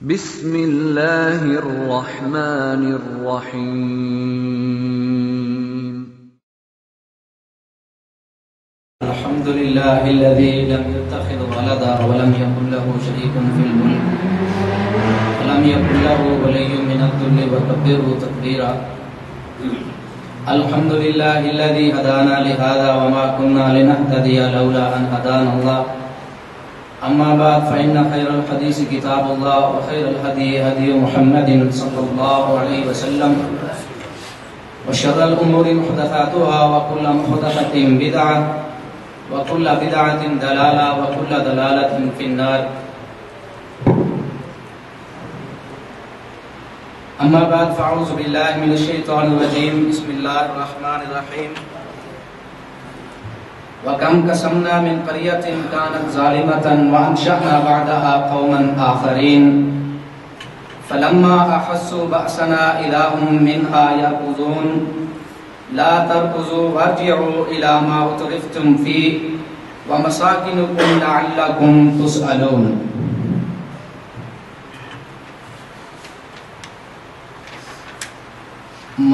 بسم اللہ الرحمن الرحیم الحمد للہ الذی لم يتخذ ولدا ولم يكن له شریک فی الملک ولم يكن له ولی من الذل وکبره تکبیرا الحمد للہ الذی هدانا لهذا وما كنا لنهتدی لولا ان هدانا الله اما بعد فإن خير الحديث كتاب الله وخير الهدي هدي محمد صلى الله عليه وسلم وشر الأمور محدثاتها وكل محدثة بدعة وكل بدعة ضلالة وكل ضلالة في النار اما بعد فاعوذ بالله من الشيطان الرجيم بسم الله الرحمن الرحيم وَكَمْ قَسَمْنَا مِنْ قَرْيَةٍ كَانَتْ ظَالِمَةً وَأَنشَأْنَا بَعْدَهَا قَوْمًا آخَرِينَ فَلَمَّا أَحَسُّوا بَأْسَنَا إِذَا هُمْ مِنْهَا يَرْكُضُونَ لَا تَرْكُضُوا وَارْجِعُوا إِلَى مَا أُتْرِفْتُمْ فِيهِ وَمَسَاكِنُكُمْ لَعَلَّكُمْ تُسْأَلُونَ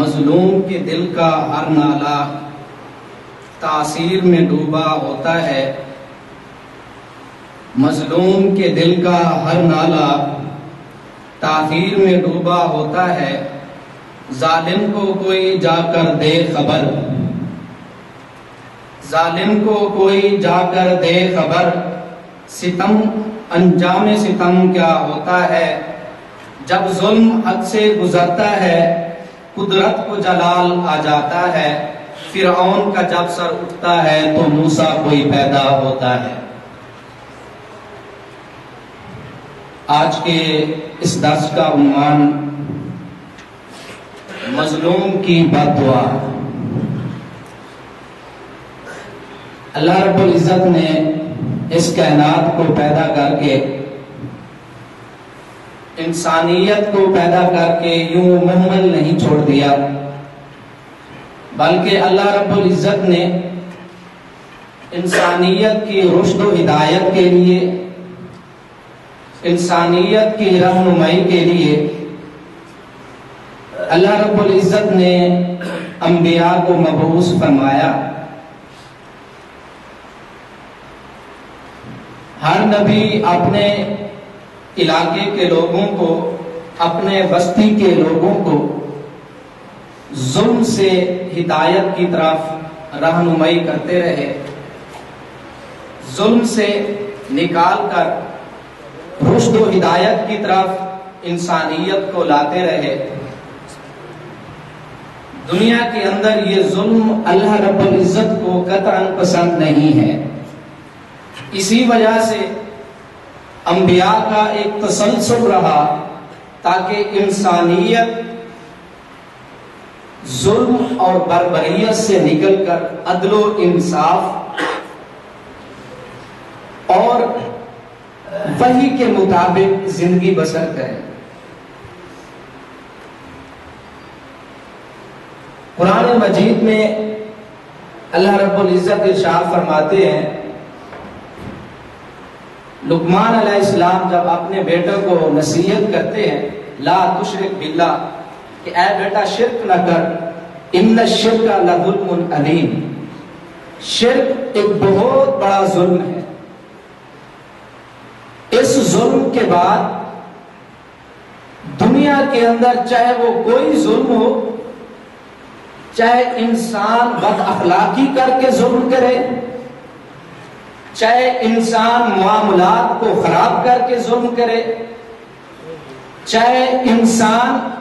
مظلوم کے دل کا ہر نالہ تاثیر میں ڈوبا ہوتا ہے، مظلوم کے دل کا ہر نالہ تاثیر میں ڈوبا ہوتا ہے، ظالم کو کوئی جا کر دے خبر، ظالم کو کوئی جا کر دے خبر، ستم انجام ستم کیا ہوتا ہے، جب ظلم حد سے گزرتا ہے قدرت کو جلال آ جاتا ہے، فرعون کا جب سر اٹھتا ہے تو موسیٰ کوئی پیدا ہوتا ہے۔ آج کے اس درس کا عنوان مظلوم کی بد دعا۔ اللہ رب العزت نے اس کائنات کو پیدا کر کے، انسانیت کو پیدا کر کے یوں مہمل نہیں چھوڑ دیا، بلکہ اللہ رب العزت نے انسانیت کی رشد و ہدایت کے لیے، انسانیت کی رہنمائی کے لیے اللہ رب العزت نے انبیاء کو مبعوث فرمایا۔ ہر نبی اپنے علاقے کے لوگوں کو، اپنے بستی کے لوگوں کو ظلم سے ہدایت کی طرف رہنمائی کرتے رہے، ظلم سے نکال کر رشد و ہدایت کی طرف انسانیت کو لاتے رہے۔ دنیا کے اندر یہ ظلم اللہ رب العزت کو قطعاً پسند نہیں ہے، اسی وجہ سے انبیاء کا ایک تسلسل رہا تاکہ انسانیت ظلم اور بربریت سے نکل کر عدل و انصاف اور وحی کے مطابق زندگی بسر کرے۔ قرآن مجید میں اللہ رب العزت ارشاد فرماتے ہیں، لقمان علیہ السلام جب اپنے بیٹے کو نصیحت کرتے ہیں، لا تشرک باللہ، کہ اے بیٹا شرک نہ کر، ان الشرک لظلم عظیم، شرک ایک بہت بڑا ظلم ہے۔ اس ظلم کے بعد دنیا کے اندر چاہے وہ کوئی ظلم ہو، چاہے انسان بد اخلاقی کر کے ظلم کرے، چاہے انسان معاملات کو خراب کر کے ظلم کرے، چاہے انسان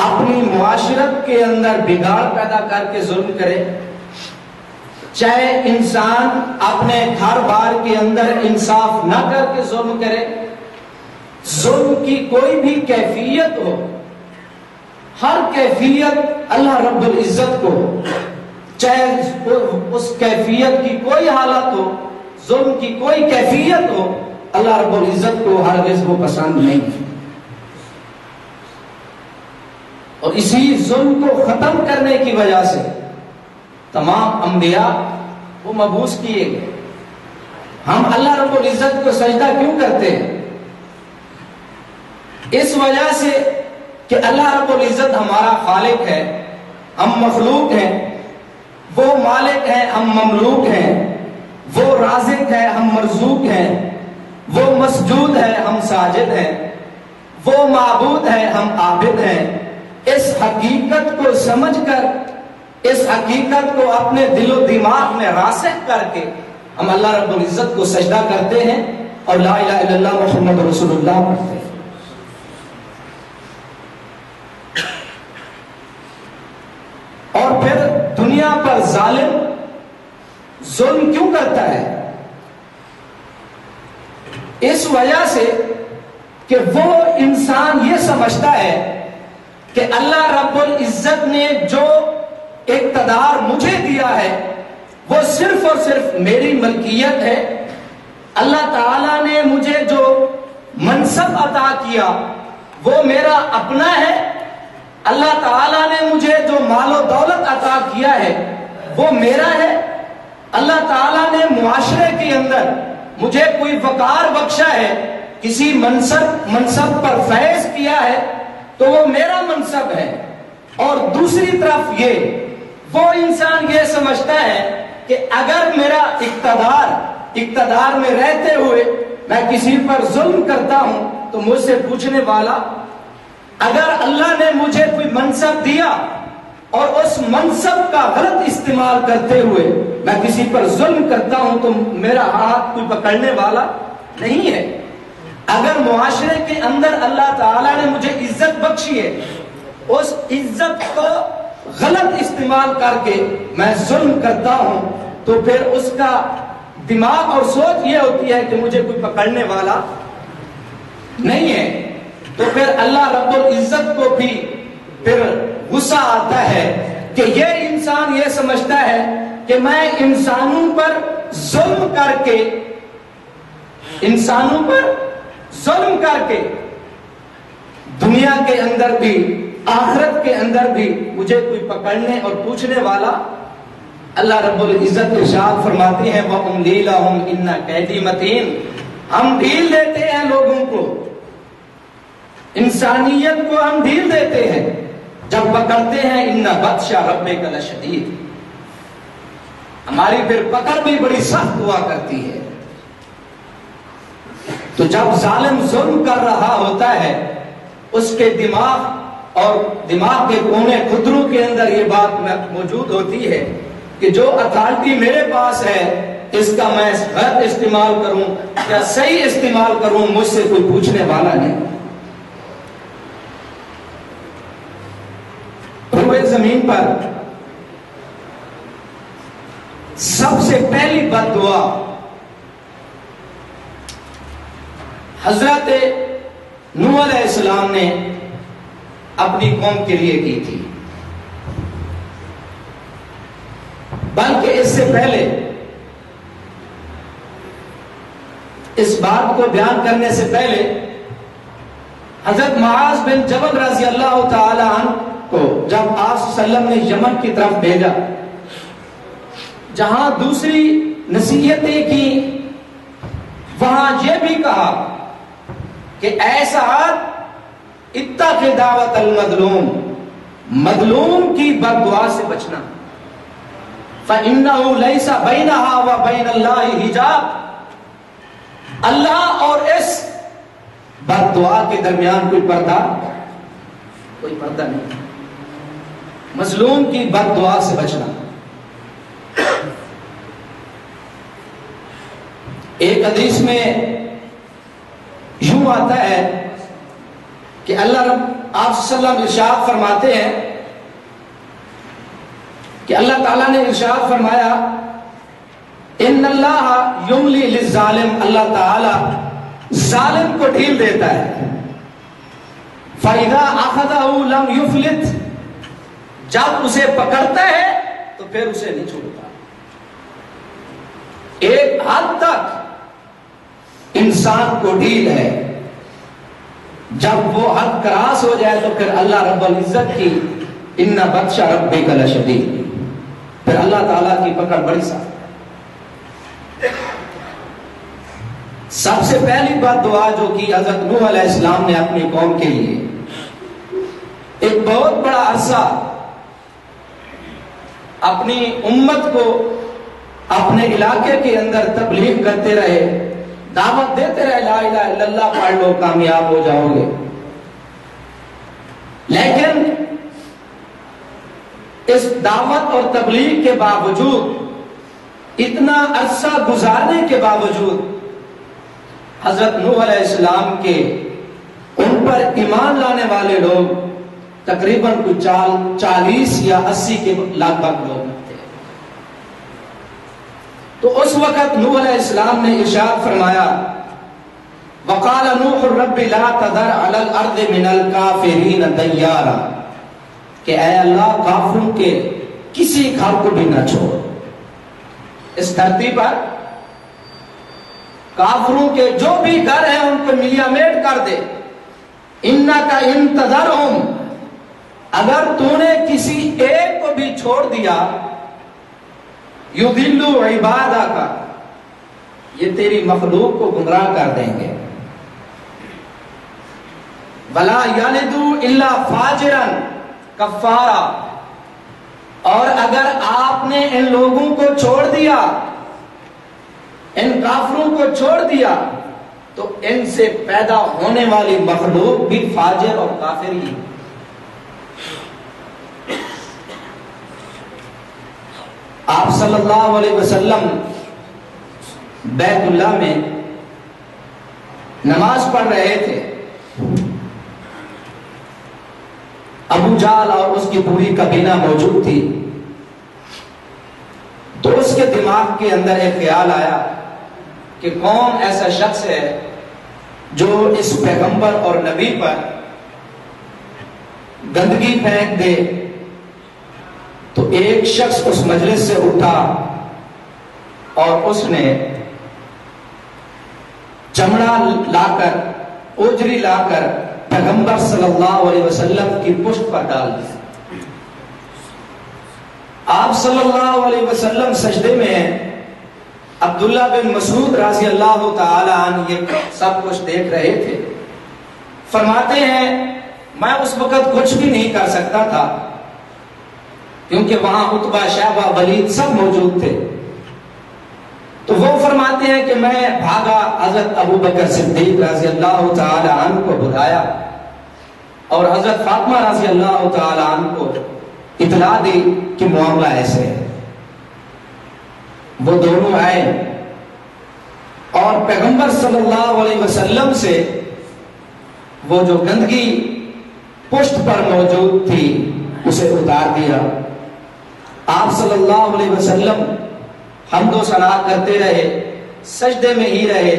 اپنی معاشرت کے اندر بگاڑ پیدا کر کے ظلم کرے، چاہے انسان اپنے گھر بار کے اندر انصاف نہ کر کے ظلم کرے، ظلم کی کوئی بھی کیفیت ہو، ہر کیفیت اللہ رب العزت کو، چاہے اس کیفیت کی کوئی حالت ہو، ظلم کی کوئی کیفیت ہو، اللہ رب العزت کو ہرگز وہ پسند نہیں ہے۔ اور اسی ظلم کو ختم کرنے کی وجہ سے تمام انبیاء وہ مبعوث کیے گئے۔ ہم اللہ رب العزت کو سجدہ کیوں کرتے ہیں؟ اس وجہ سے کہ اللہ رب العزت ہمارا خالق ہے، ہم مخلوق ہیں، وہ مالک ہے، ہم مملوک ہیں، وہ رازق ہے، ہم مرزوق ہیں، وہ مسجود ہے، ہم ساجد ہیں، وہ معبود ہے، ہم عابد ہیں۔ اس حقیقت کو سمجھ کر، اس حقیقت کو اپنے دل و دماغ میں راسخ کر کے ہم اللہ رب العزت کو سجدہ کرتے ہیں اور لا الہ الا اللہ محمد رسول اللہ پڑھتے ہیں۔ اور پھر دنیا پر ظالم ظلم کیوں کرتا ہے؟ اس وجہ سے کہ وہ انسان یہ سمجھتا ہے کہ اللہ رب العزت نے جو اقتدار مجھے دیا ہے وہ صرف اور صرف میری ملکیت ہے، اللہ تعالیٰ نے مجھے جو منصب عطا کیا وہ میرا اپنا ہے، اللہ تعالیٰ نے مجھے جو مال و دولت عطا کیا ہے وہ میرا ہے، اللہ تعالیٰ نے معاشرے کے اندر مجھے کوئی وقار بخشا ہے، کسی منصب پر فیض کیا ہے تو وہ میرا منصب ہے۔ اور دوسری طرف وہ انسان یہ سمجھتا ہے کہ اگر میرا اقتدار میں رہتے ہوئے میں کسی پر ظلم کرتا ہوں تو مجھ سے پوچھنے والا، اگر اللہ نے مجھے کوئی منصب دیا اور اس منصب کا غلط استعمال کرتے ہوئے میں کسی پر ظلم کرتا ہوں تو میرا ہاتھ کوئی پکڑنے والا نہیں ہے۔ اگر معاشرے کے اندر اللہ تعالیٰ نے مجھے عزت بخشی ہے، اس عزت کو غلط استعمال کر کے میں ظلم کرتا ہوں تو پھر اس کا دماغ اور سوچ یہ ہوتی ہے کہ مجھے کوئی پکڑنے والا نہیں ہے، تو پھر اللہ رب العزت کو بھی پھر غصہ آتا ہے کہ یہ انسان یہ سمجھتا ہے کہ میں انسانوں پر ظلم کر کے دنیا کے اندر بھی آخرت کے اندر بھی مجھے کوئی پکڑنے اور پوچھنے والا۔ اللہ رب العزت ارشاد فرماتے ہیں وَأُمْلِي لَهُمْ إِنَّ كَيْدِي مَتِينٌ، ہم ڈھیل دیتے ہیں لوگوں کو، انسانیت کو ہم ڈھیل دیتے ہیں جب پکڑتے ہیں إِنَّ بَطْشَ رَبِّكَ لَشَدِيدٌ، ہماری پھر پکڑ بھی بڑی سخت ہوا کرتی ہے۔ تو جب ظالم ظلم کر رہا ہوتا ہے اس کے دماغ کے کونے خطروں کے اندر یہ بات موجود ہوتی ہے کہ جو اتھارٹی میرے پاس ہے اس کا میں غلط استعمال کروں یا صحیح استعمال کروں مجھ سے کوئی پوچھنے والا نہیں۔ روئے زمین پر سب سے پہلی بد دعا حضرت نوح علیہ السلام نے اپنی قوم کے لیے کی تھی، بلکہ اس سے پہلے اس بات کو بیان کرنے سے پہلے حضرت معاذ بن جبل رضی اللہ تعالی عنہ کو جب آپ صلی اللہ علیہ وسلم نے یمن کی طرف بھیجا، جہاں دوسری نصیحتیں کی، وہاں یہ بھی کہا کہ اے سعد اتق دعوت المظلوم، مظلوم کی بد دعا سے بچنا، فإنه ليس بينها وبين الله حجاب، اللہ اور اس بد دعا کے درمیان کوئی پردہ نہیں، مظلوم کی بد دعا سے بچنا۔ ایک حدیث میں یوں آتا ہے کہ اللہ رب آپ صلی اللہ علیہ وسلم ارشاد فرماتے ہیں کہ اللہ تعالیٰ نے ارشاد فرمایا ان اللہ یملی للظالم، اللہ تعالیٰ ظالم کو ڈھیل دیتا ہے، فَإِذَا أَخَذَهُ لَمْ يُفْلِتْ، جب اسے پکڑتا ہے تو پھر اسے نہیں چھوڑتا۔ ایک حد تک انسان کو ڈھیل ہے، جب وہ حد کراس ہو جائے تو پھر اللہ رب العزت کی ان بطش ربک لشدید، پھر اللہ تعالیٰ کی پکڑ بڑی سخت ہے۔ سب سے پہلی بات دعا جو کی حضرت نوح علیہ السلام نے اپنی قوم کے لیے، ایک بہت بڑا عرصہ اپنی امت کو اپنے علاقے کے اندر تبلیغ کرتے رہے، دعوت دیتے رہے، لا الہ الا اللہ پڑھ لو کامیاب ہو جاؤ گے. لیکن اس دعوت اور تبلیغ کے باوجود، اتنا عرصہ گزارنے کے باوجود، حضرت نوح علیہ السلام کے ان پر ایمان لانے والے لوگ تقریباً کچھ 40 یا 80 کے لگ بھگ لوگ تھے. تو اس وقت نوح علیہ السلام نے ارشاد فرمایا، وقال نوح رب لا تذر علی الارض من الکافرین دیارا، کہ اے اللہ کافروں کے کسی گھر کو بھی نہ چھوڑ، اس دھرتی پر کافروں کے جو بھی گھر ہیں ان کو ملیا میٹ کر دے. انک ان تذرہم، اگر تو نے کسی ایک کو بھی چھوڑ دیا، یضلوا عبادک، یہ تیری مخلوق کو گمراہ کر دیں گے. ولا یلدوا الا فاجرا کفارا، اور اگر آپ نے ان لوگوں کو چھوڑ دیا، ان کافروں کو چھوڑ دیا، تو ان سے پیدا ہونے والی مخلوق بھی فاجر اور کافر ہی. آپ صلی اللہ علیہ وسلم بیت اللہ میں نماز پڑھ رہے تھے. ابو جہل اور اس کی پوری کابینہ موجود تھی. تو اس کے دماغ کے اندر ایک خیال آیا کہ کون ایسا شخص ہے جو اس پیغمبر اور نبی پر گندگی پھینک دے. تو ایک شخص اس مجلس سے اٹھا اور اس نے چمڑا لا کر، اوجری لا کر پیغمبر صلی اللہ علیہ وسلم کی پشت پر ڈال دیا. آپ صلی اللہ علیہ وسلم سجدے میں ہیں. عبداللہ بن مسعود رضی اللہ تعالی عنہ یہ سب کچھ دیکھ رہے تھے. فرماتے ہیں میں اس وقت کچھ بھی نہیں کر سکتا تھا، کیونکہ وہاں عتبہ، شیبہ، ولید سب موجود تھے. تو وہ فرماتے ہیں کہ میں بھاگا، حضرت ابو بکر صدیق رضی اللہ تعالی عنہ کو بلایا اور حضرت فاطمہ رضی اللہ تعالی عنہ کو اطلاع دی کہ معاملہ ایسے ہے. وہ دونوں آئے اور پیغمبر صلی اللہ علیہ وسلم سے وہ جو گندگی پشت پر موجود تھی اسے اتار دیا. آپ صلی اللہ علیہ وسلم حمد و ثنا کرتے رہے، سجدے میں ہی رہے.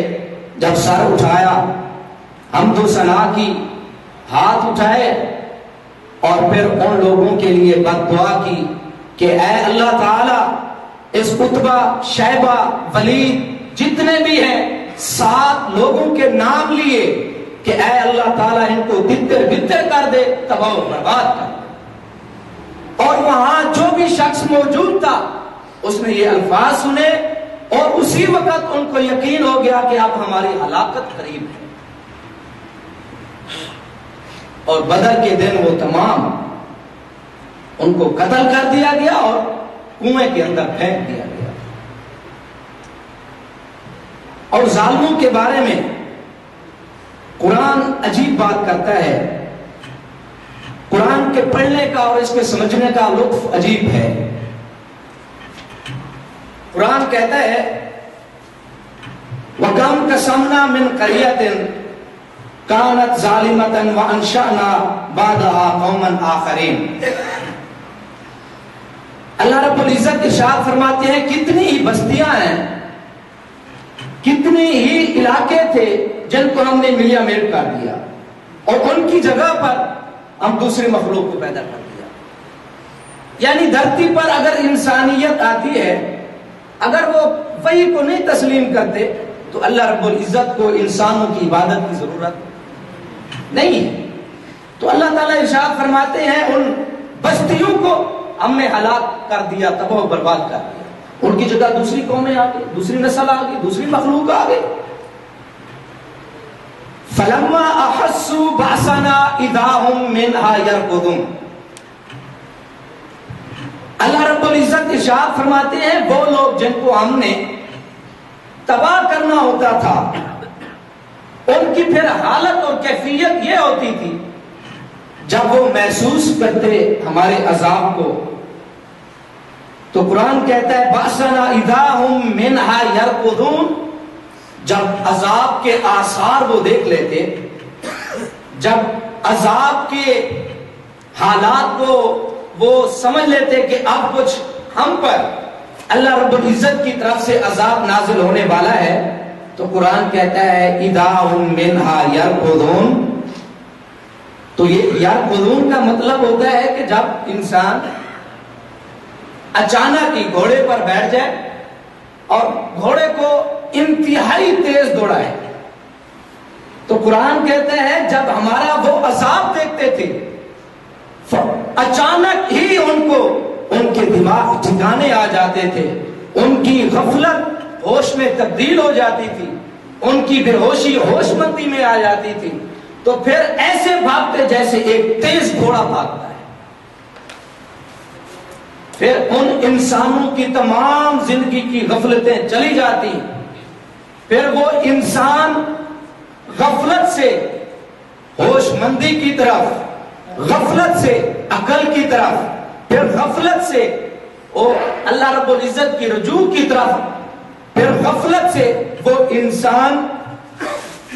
جب سر اٹھایا، حمد و ثنا کی، ہاتھ اٹھائے اور پھر ان لوگوں کے لیے بد دعا کی کہ اے اللہ تعالی اس عتبہ، شیبہ، ولید جتنے بھی ہیں 7 لوگوں کے نام لیے کہ اے اللہ تعالیٰ ان کو تتر بتر کر دے، تباہ و برباد کر دے. اور وہاں جو بھی شخص موجود تھا اس نے یہ الفاظ سنے اور اسی وقت ان کو یقین ہو گیا کہ اب ہماری ہلاکت قریب ہے. اور بدر کے دن وہ تمام ان کو قتل کر دیا گیا اور کنویں کے اندر پھینک دیا گیا. اور ظالموں کے بارے میں قرآن عجیب بات کرتا ہے. قرآن کے پڑھنے کا اور اس کے سمجھنے کا لطف عجیب ہے. قرآن کہتا ہے وَكَمْ قَسَمْنَا مِنْ قَرْيَةٍ كَانَتْ ظَالِمَةً وَأَنشَأْنَا بَعْدَهَا قَوْمًا آخَرِينَ. اللہ رب العزت ارشاد فرماتے ہیں کتنی ہی بستیاں ہیں، کتنی ہی علاقے تھے جن کو ہم نے ملیا میٹ کر دیا اور ان کی جگہ پر ہم دوسری مخلوق کو پیدا کر دیا. یعنی دھرتی پر اگر انسانیت آتی ہے، اگر وہ وحی کو نہیں تسلیم کرتے تو اللہ رب العزت کو انسانوں کی عبادت کی ضرورت نہیں ہے. تو اللہ تعالیٰ ارشاد فرماتے ہیں ان بستیوں کو ہم نے ہلاک کر دیا، تباہ و برباد کر دیا. ان کی جگہ دوسری قومیں آ گئی، دوسری نسل آ گئی، دوسری مخلوق آ گئی. فلما احسوا باسنا اذا هم منها يركضون. اللہ رب العزت ارشاد فرماتے ہیں وہ لوگ جن کو ہم نے تباہ کرنا ہوتا تھا ان کی پھر حالت اور کیفیت یہ ہوتی تھی جب وہ محسوس کرتے ہمارے عذاب کو تو قرآن کہتا ہے باسنا اذا هم منها يركضون. جب عذاب کے آثار وہ دیکھ لیتے, جب عذاب کے حالات کو وہ سمجھ لیتے کہ اب کچھ ہم پر اللہ رب العزت کی طرف سے عذاب نازل ہونے والا ہے, تو قرآن کہتا ہے اذا هم منها يركضون. تو یہ یرکضون کا مطلب ہوتا ہے کہ جب انسان اچانک ہی گھوڑے پر بیٹھ جائے اور گھوڑے کو انتہائی تیز دوڑائے. تو قرآن کہتا ہے جب ہمارا وہ عذاب دیکھتے تھے اچانک ہی ان کو ان کے دماغ ٹھکانے آ جاتے تھے, ان کی غفلت ہوش میں تبدیل ہو جاتی تھی, ان کی بے ہوشی ہوش مندی میں آ جاتی تھی. تو پھر ایسے بھاگتے جیسے ایک تیز گھوڑا بھاگتا ہے. پھر ان انسانوں کی تمام زندگی کی غفلتیں چلی جاتی, پھر وہ انسان غفلت سے ہوش مندی کی طرف, غفلت سے عقل کی طرف, پھر غفلت سے وہ اللہ رب العزت کی رجوع کی طرف, پھر غفلت سے وہ انسان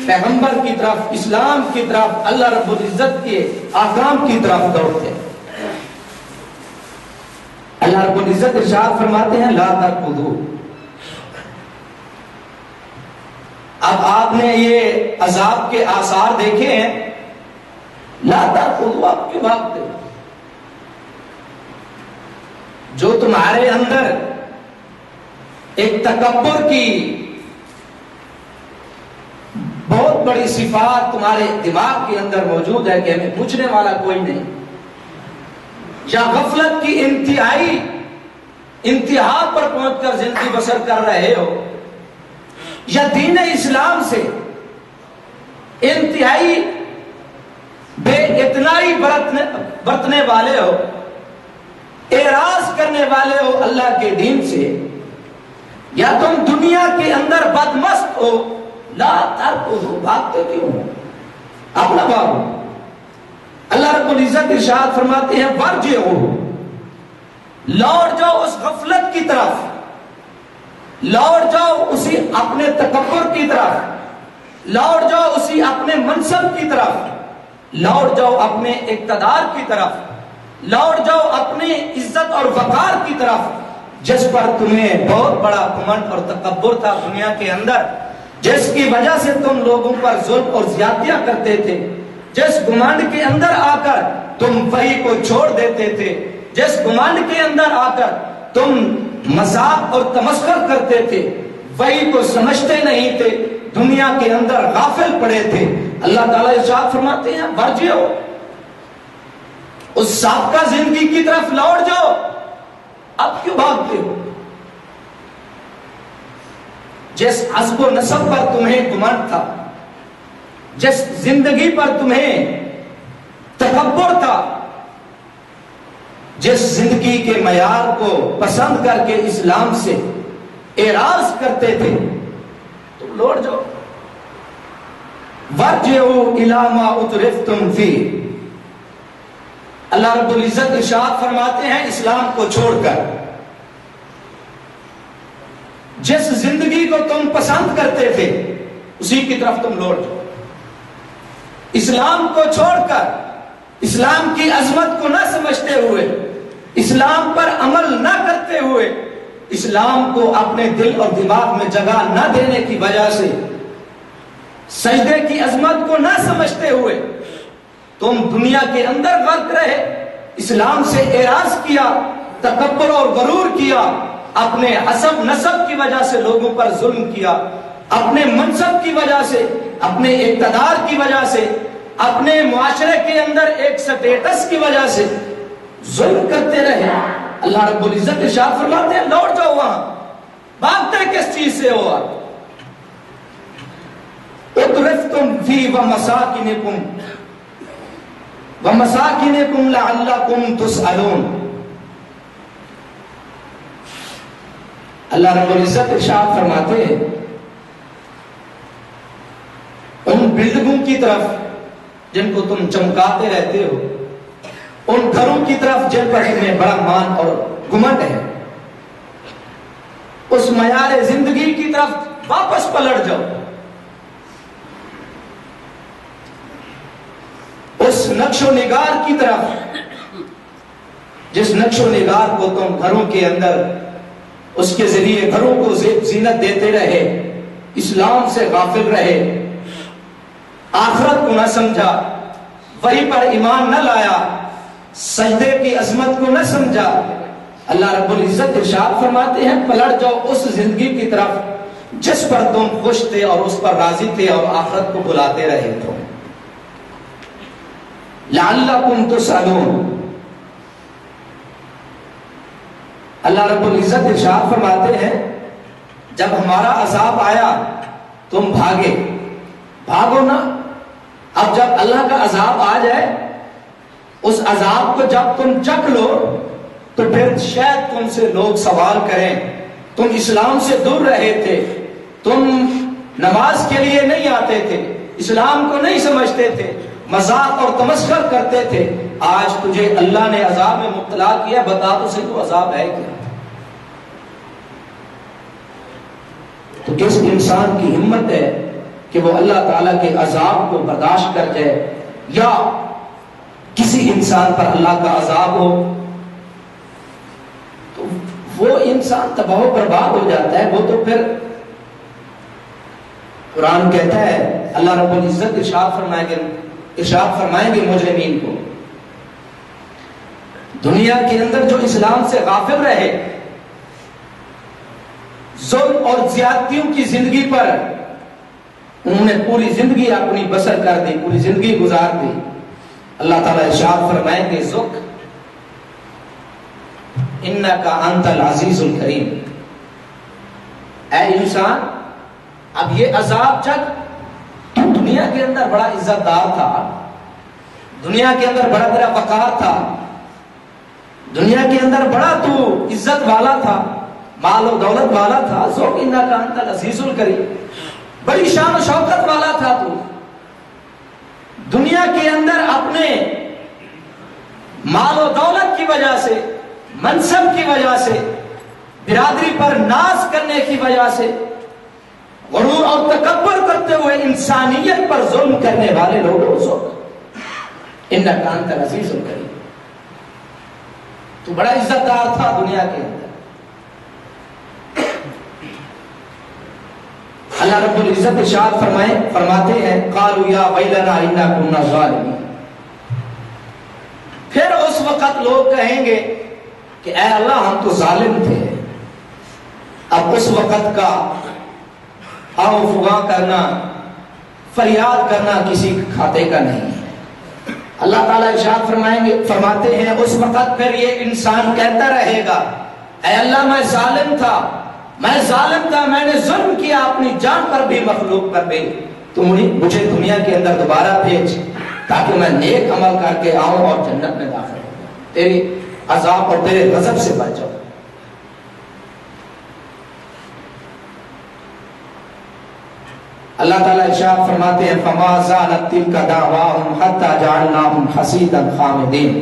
پیغمبر کی طرف, اسلام کی طرف, اللہ رب العزت کے احکام کی طرف دوڑتے. اللہ رب العزت ارشاد فرماتے ہیں لا ترکضوا. اب آپ نے یہ عذاب کے آثار دیکھے ہیں, لا ترکضوا, آپ کیوں بھاگتے ہو؟ جو تمہارے اندر ایک تکبر کی بہت بڑی صفات تمہارے دماغ کے اندر موجود ہے کہ ہمیں پوچھنے والا کوئی نہیں, یا غفلت کی انتہا پر پہنچ کر زندگی بسر کر رہے ہو, یا دین اسلام سے انتہائی بے اتنائی برتنے والے ہو, اعراض کرنے والے ہو اللہ کے دین سے, یا تم دنیا کے اندر بدمست ہو, لا ترکضوا, بھاگتے کیوں ہو؟ اپنا بھاگو. اللہ رب العزت ارشاد فرماتے ہیں ورجعوا, لوٹ جاؤ اس غفلت کی طرف, لوٹ جاؤ اسی اپنے تکبر کی طرف, لوٹ جاؤ اسی اپنے منصب کی طرف, لوٹ جاؤ اپنے اقتدار کی طرف, لوٹ جاؤ اپنی عزت اور وقار کی طرف جس پر تمہیں بہت بڑا گھمنڈ اور تکبر تھا دنیا کے اندر, جس کی وجہ سے تم لوگوں پر ظلم اور زیادتیاں کرتے تھے, جس گھمنڈ کے اندر آ کر تم وحی کو چھوڑ دیتے تھے, جس گھمنڈ کے اندر آ کر تم مذاق اور تمسخر کرتے تھے, وحی کو سمجھتے نہیں تھے, دنیا کے اندر غافل پڑے تھے. اللہ تعالیٰ ارشاد فرماتے ہیں ورجعوا, اس سابقہ زندگی کی طرف لوٹ جاؤ. اب کیوں بھاگتے ہو؟ جس حسب و نسب پر تمہیں گمنڈ تھا, جس زندگی پر تمہیں تکبر تھا, جس زندگی کے معیار کو پسند کر کے اسلام سے اعراض کرتے تھے, تم لوٹ جاؤ. وارجعوا الی ما اترفتم فیہ. اللہ رب العزت ارشاد فرماتے ہیں اسلام کو چھوڑ کر جس زندگی کو تم پسند کرتے تھے اسی کی طرف تم لوٹ جاؤ. اسلام کو چھوڑ کر, اسلام کی عظمت کو نہ سمجھتے ہوئے, اسلام پر عمل نہ کرتے ہوئے, اسلام کو اپنے دل اور دماغ میں جگہ نہ دینے کی وجہ سے, سجدے کی عظمت کو نہ سمجھتے ہوئے تم دنیا کے اندر غرق رہے, اسلام سے اعراض کیا, تکبر اور غرور کیا, اپنے حسب نسب کی وجہ سے لوگوں پر ظلم کیا, اپنے منصب کی وجہ سے, اپنے اقتدار کی وجہ سے, اپنے معاشرے کے اندر ایک سٹیٹس کی وجہ سے ظلم کرتے رہے. اللہ رب العزت ارشاد فرماتے ہیں لوٹ جاؤ وہاں. بھاگتے کس چیز سے ہو آپ؟ اُتْرِفْتُمْ فِي وَمَسَاكِنِكُمْ لَعَلَّكُمْ تُسْأَلُونَ. اللہ رب العزت ارشاد فرماتے ہیں ان بلڈنگوں کی طرف جن کو تم چمکاتے رہتے ہو، ان گھروں کی طرف جن پر تمہیں بڑا مان اور گھمنڈ ہے، اس معیار زندگی کی طرف واپس پلٹ جاؤ. اس نقش و نگار کی طرف جس نقش و نگار کو تم گھروں کے اندر اس کے ذریعے گھروں کو زینت دیتے رہے، اسلام سے غافل رہے، آخرت کو نہ سمجھا، وہی پر ایمان نہ لایا، سجدے کی عظمت کو نہ سمجھا. اللہ رب العزت ارشاد فرماتے ہیں پلٹ جاؤ اس زندگی کی طرف جس پر تم خوش تھے اور اس پر راضی تھے اور آخرت کو بلاتے رہے تھے. لعلکم تسألون. اللہ رب العزت ارشاد فرماتے ہیں جب ہمارا عذاب آیا تم بھاگو نا. اب جب اللہ کا عذاب آ جائے اس عذاب کو جب تم چکھ لو تو پھر شاید تم سے لوگ سوال کریں تم اسلام سے دور رہے تھے، تم نماز کے لیے نہیں آتے تھے، اسلام کو نہیں سمجھتے تھے، مذاق اور تمسخر کرتے تھے، آج تجھے اللہ نے عذاب میں مبتلا کیا، بتا تو صحیح وہ عذاب ہے کیا؟ تو کس انسان کی ہمت ہے کہ وہ اللہ تعالیٰ کے عذاب کو برداشت کر جائے، یا کسی انسان پر اللہ کا عذاب ہو تو وہ انسان تباہ و برباد ہو جاتا ہے. وہ تو پھر قرآن کہتا ہے اللہ رب العزت ارشاد فرمائیں گے مجرمین کو، دنیا کے اندر جو اسلام سے غافل رہے، ظلم اور زیادتیوں کی زندگی پر انہوں نے پوری زندگی اپنی بسر کر دی، پوری زندگی گزار دی. اللہ تعالیٰ ارشاد فرمائیں گے ذُقْ اِنَّكَ أَنْتَ الْعَزِيزُ الْكَرِيمُ. اے انسان اب یہ عذاب چکھ. دنیا کے اندر بڑا عزت دار تھا، دنیا کے اندر بڑا تیرا وقار تھا، دنیا کے اندر بڑا تو عزت والا تھا، مال و دولت والا تھا. ذُقْ اِنَّكَ أَنْتَ الْعَزِيزُ الْكَرِيمُ. بڑی شان و شوکت والا تھا تو. دنیا کے اندر اپنے مال و دولت کی وجہ سے، منصب کی وجہ سے، برادری پر ناز کرنے کی وجہ سے، غرور اور تکبر کرتے ہوئے انسانیت پر ظلم کرنے والے لوگوں کو اِنَّكَ أَنْتَ الْعَزِيزُ الْكَرِيمُ. تو بڑا عزت دار تھا دنیا کے اندر. اللہ رب العزت ارشاد فرماتے ہیں قالوا یا ویلنا انا کنا ظالمین. پھر اس وقت لوگ کہیں گے کہ اے اللہ ہم تو ظالم تھے. اب اس وقت کا آؤ فغاں کرنا، فریاد کرنا کسی کھاتے کا نہیں ہے. اللہ تعالیٰ ارشاد فرماتے ہیں اس وقت پھر یہ انسان کہتا رہے گا اے اللہ میں ظالم تھا، میں نے ظلم کیا اپنی جان پر بھی، مخلوق پر بھی. تو مجھے دنیا کے اندر دوبارہ بھیج تاکہ میں نیک عمل کر کے آؤں اور جنت میں داخل ہوں، تیری عذاب اور تیرے غضب سے بچ جاؤں. اللہ تعالیٰ ارشاد فرماتے ہیں فما زالت تلک دعواہم حتی جعلناہم حصیدا خامدین.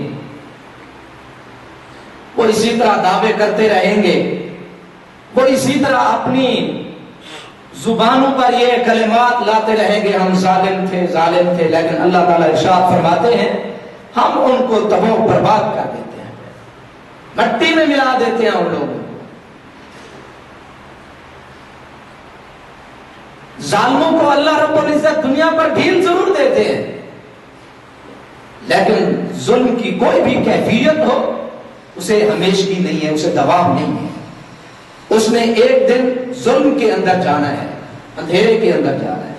وہ اسی طرح دعوے کرتے رہیں گے، وہ اسی طرح اپنی زبانوں پر یہ کلمات لاتے رہیں گے ہم ظالم تھے، لیکن اللہ تعالیٰ ارشاد فرماتے ہیں ہم ان کو تباہ و برباد کر دیتے ہیں، مٹی میں ملا دیتے ہیں ان لوگوں کو. ظالموں کو اللہ رب العزت دنیا پر ڈھیل ضرور دیتے ہیں، لیکن ظلم کی کوئی بھی کیفیت ہو اسے ہمیشگی نہیں ہے، اسے دوام نہیں ہے. اس نے ایک دن ظلم کے اندر جانا ہے، اندھیرے کے اندر جانا ہے.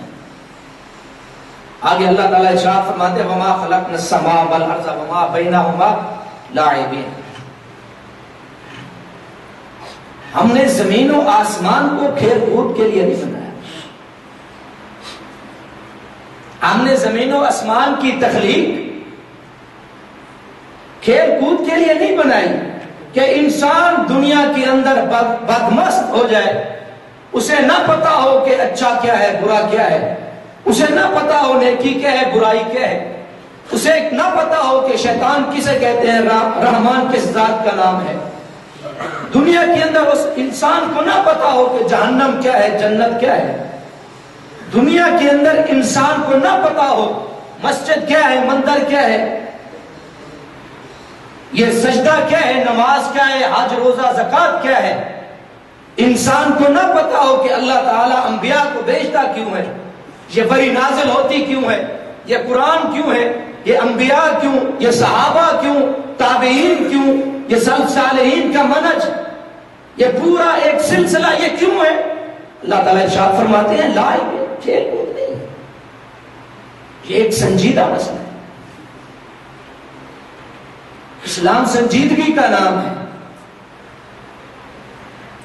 آگے اللہ تعالیٰ ارشاد فرماتے ہیں وما خلقنا السماء والارض وما بینہما لاعبین. ہم نے زمین و آسمان کو کھیل کود کے لیے نہیں بنایا. ہم نے زمین و آسمان کی تخلیق کھیل کود کے لیے نہیں بنائی کہ انسان دنیا کے اندر بدمست ہو جائے، اسے نہ پتا ہو کہ اچھا کیا ہے برا کیا ہے، اسے نہ پتا ہو نیکی کیا ہے برائی کیا ہے، اسے نہ پتا ہو کہ شیطان کسے کہتے ہیں، رحمان کس ذات کا نام ہے، دنیا کے اندر اس انسان کو نہ پتا ہو کہ جہنم کیا ہے جنت کیا ہے، دنیا کے اندر انسان کو نہ پتا ہو مسجد کیا ہے مندر کیا ہے، یہ سجدہ کیا ہے نماز کیا ہے حج روزہ زکات کیا ہے، انسان کو نہ پتا ہو کہ اللہ تعالیٰ انبیاء کو بھیجتا کیوں ہے، یہ وحی نازل ہوتی کیوں ہے، یہ قرآن کیوں ہے، یہ انبیاء کیوں، یہ صحابہ کیوں، تابعین کیوں، یہ سلف صالحین کا منہج، یہ پورا ایک سلسلہ یہ کیوں ہے؟ اللہ تعالیٰ ارشاد فرماتے ہیں لا کھیل کود نہیں، یہ ایک سنجیدہ مسئلہ ہے۔ اسلام سنجیدگی کا نام ہے،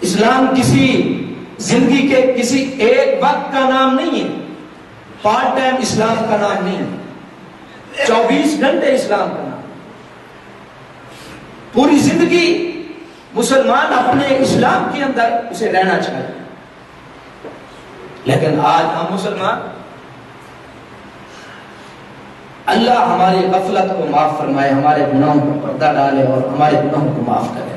اسلام کسی زندگی کے کسی ایک وقت کا نام نہیں ہے، پارٹ ٹائم اسلام کا نام نہیں ہے، 24 گھنٹے اسلام کا نام، پوری زندگی مسلمان اپنے اسلام کے اندر اسے رہنا چاہیے۔ لیکن آج ہم مسلمان، اللہ ہماری غفلت کو معاف فرمائے، ہمارے گناہوں کو پردہ ڈالے اور ہمارے گناہوں کو معاف کرے۔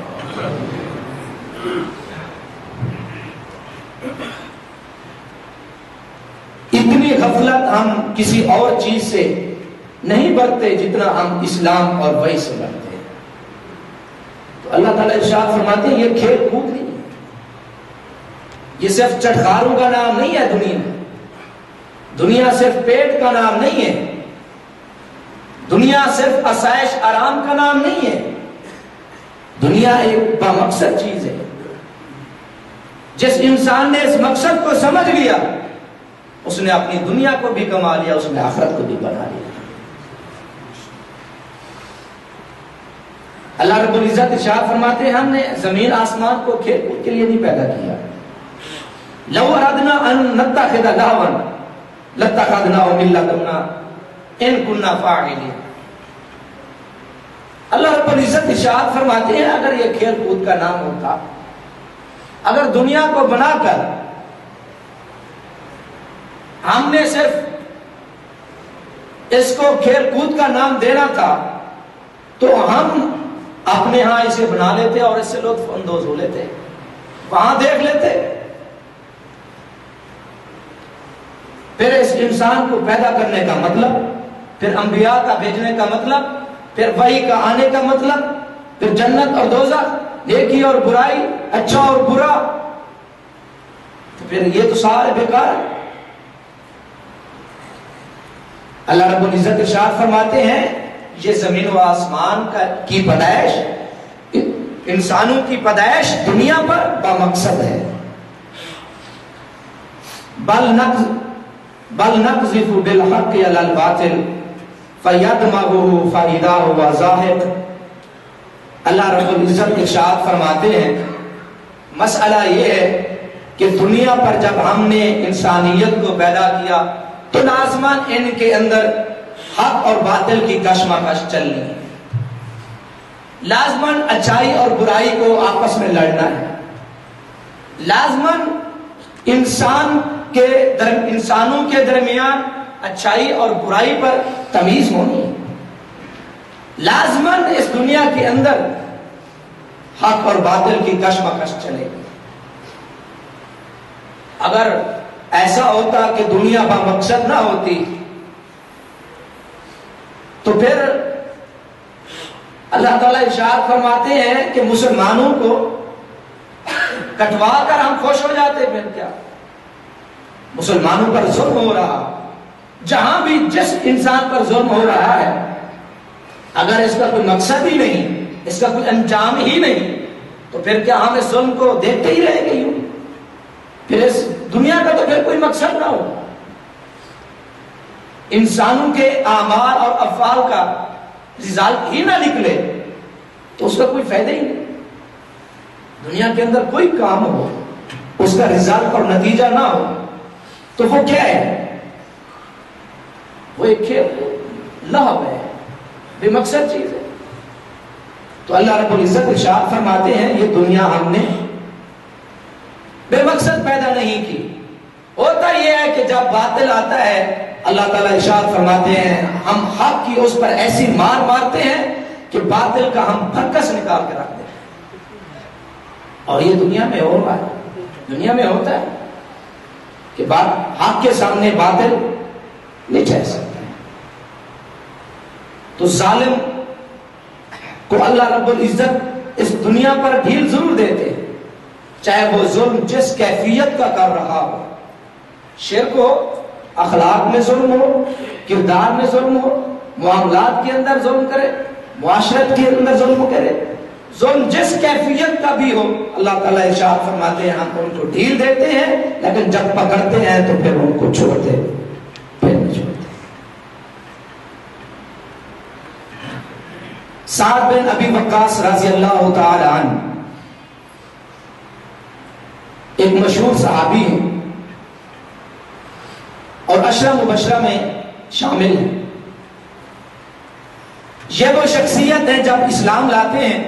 اتنی غفلت ہم کسی اور چیز سے نہیں برتے جتنا ہم اسلام اور وحی سے برتے ہیں۔ تو اللہ تعالیٰ ارشاد فرماتے ہیں یہ کھیل کود نہیں ہے، یہ صرف چٹخاروں کا نام نہیں ہے، دنیا صرف پیٹ کا نام نہیں ہے، دنیا صرف آسائش آرام کا نام نہیں ہے، دنیا ایک بامقصد چیز ہے۔ جس انسان نے اس مقصد کو سمجھ لیا اس نے اپنی دنیا کو بھی کما لیا، اس نے آخرت کو بھی بنا لیا۔ اللہ رب العزت ارشاد فرماتے ہیں ہم نے زمین آسمان کو کھیل کود کے لیے نہیں پیدا کیا۔ لو اردنا ان نتخذ لهوا لاتخذناه من لدنا ان كنا فاعلين۔ اللہ رب العزت ارشاد فرماتے ہیں اگر یہ کھیل کود کا نام ہوتا، اگر دنیا کو بنا کر ہم نے صرف اس کو کھیل کود کا نام دینا تھا تو ہم اپنے ہاں اسے بنا لیتے اور اس سے لطف اندوز ہو لیتے، وہاں دیکھ لیتے۔ پھر اس انسان کو پیدا کرنے کا مطلب، پھر انبیاء کا بھیجنے کا مطلب، پھر وحی کا آنے کا مطلب، پھر جنت اور دوزخ، نیکی اور برائی، اچھا اور برا، تو پھر یہ تو سارے بیکار ہے۔ اللہ رب العزت ارشاد فرماتے ہیں یہ زمین و آسمان کی پیدائش، انسانوں کی پیدائش دنیا پر بامقصد ہے۔ بل نقذف بالحق علی الباطل فیدمغه فاذا هو زاهق۔ اللہ رب العزت ارشاد فرماتے ہیں مسئلہ یہ ہے کہ دنیا پر جب ہم نے انسانیت کو پیدا کیا تو لازماً ان کے اندر حق اور باطل کی کشمکش چلنی ہے، لازماً اچھائی اور برائی کو آپس میں لڑنا ہے، لازماً انسانوں کے درمیان اچھائی اور برائی پر تمیز ہونی ہے، لازماً اس دنیا کے اندر حق اور باطل کی کشمکش چلے گی۔ اگر ایسا ہوتا کہ دنیا بامقصد نہ ہوتی تو پھر اللہ تعالیٰ ارشاد فرماتے ہیں کہ مسلمانوں کو کٹوا کر ہم خوش ہو جاتے، پھر کیا مسلمانوں پر ظلم ہو رہا، جہاں بھی جس انسان پر ظلم ہو رہا ہے اگر اس کا کوئی مقصد ہی نہیں، اس کا کوئی انجام ہی نہیں، تو پھر کیا ہم اس ظلم کو دیکھتے ہی رہ گئی ہوں؟ پھر اس دنیا کا تو پھر کوئی مقصد نہ ہو، انسانوں کے اعمال اور افعال کا رزلٹ ہی نہ نکلے تو اس کا کوئی فائدہ ہی نہیں۔ دنیا کے اندر کوئی کام ہو اس کا رزلٹ اور نتیجہ نہ ہو تو وہ کیا ہے؟ وہ ایک کھیل لہو ہے، بے مقصد چیز ہے۔ تو اللہ رب العزت ارشاد فرماتے ہیں یہ دنیا ہم نے بے مقصد پیدا نہیں کی۔ ہوتا یہ ہے کہ جب باطل آتا ہے اللہ تعالیٰ ارشاد فرماتے ہیں ہم حق کی اس پر ایسی مار مارتے ہیں کہ باطل کا ہم بھرکس نکال کے رکھ دیتے ہیں۔ اور یہ دنیا میں ہو رہا ہے، دنیا میں ہوتا ہے کہ حق کے سامنے باطل نہیں چل سکتے ہیں۔ تو ظالم کو اللہ رب العزت اس دنیا پر ڈھیل ضرور دیتے ہیں، چاہے وہ ظلم جس کیفیت کا کر رہا ہو، شرک ہو، اخلاق میں ظلم ہو، کردار میں ظلم ہو، معاملات کے اندر ظلم کرے، معاشرت کے اندر ظلم کرے، ظلم جس کیفیت کا بھی ہو، اللہ تعالیٰ ارشاد فرماتے ہیں ہم ان کو ڈھیل دیتے ہیں، لیکن جب پکڑتے ہیں تو پھر ان کو چھوڑتے پھر نہیں چھوڑتے۔ سعد بن ابی وقاص رضی اللہ تعالی عنہ ایک مشہور صحابی ہیں اور عشرہ مبشرہ میں شامل ہیں۔ یہ وہ شخصیت ہے جب اسلام لاتے ہیں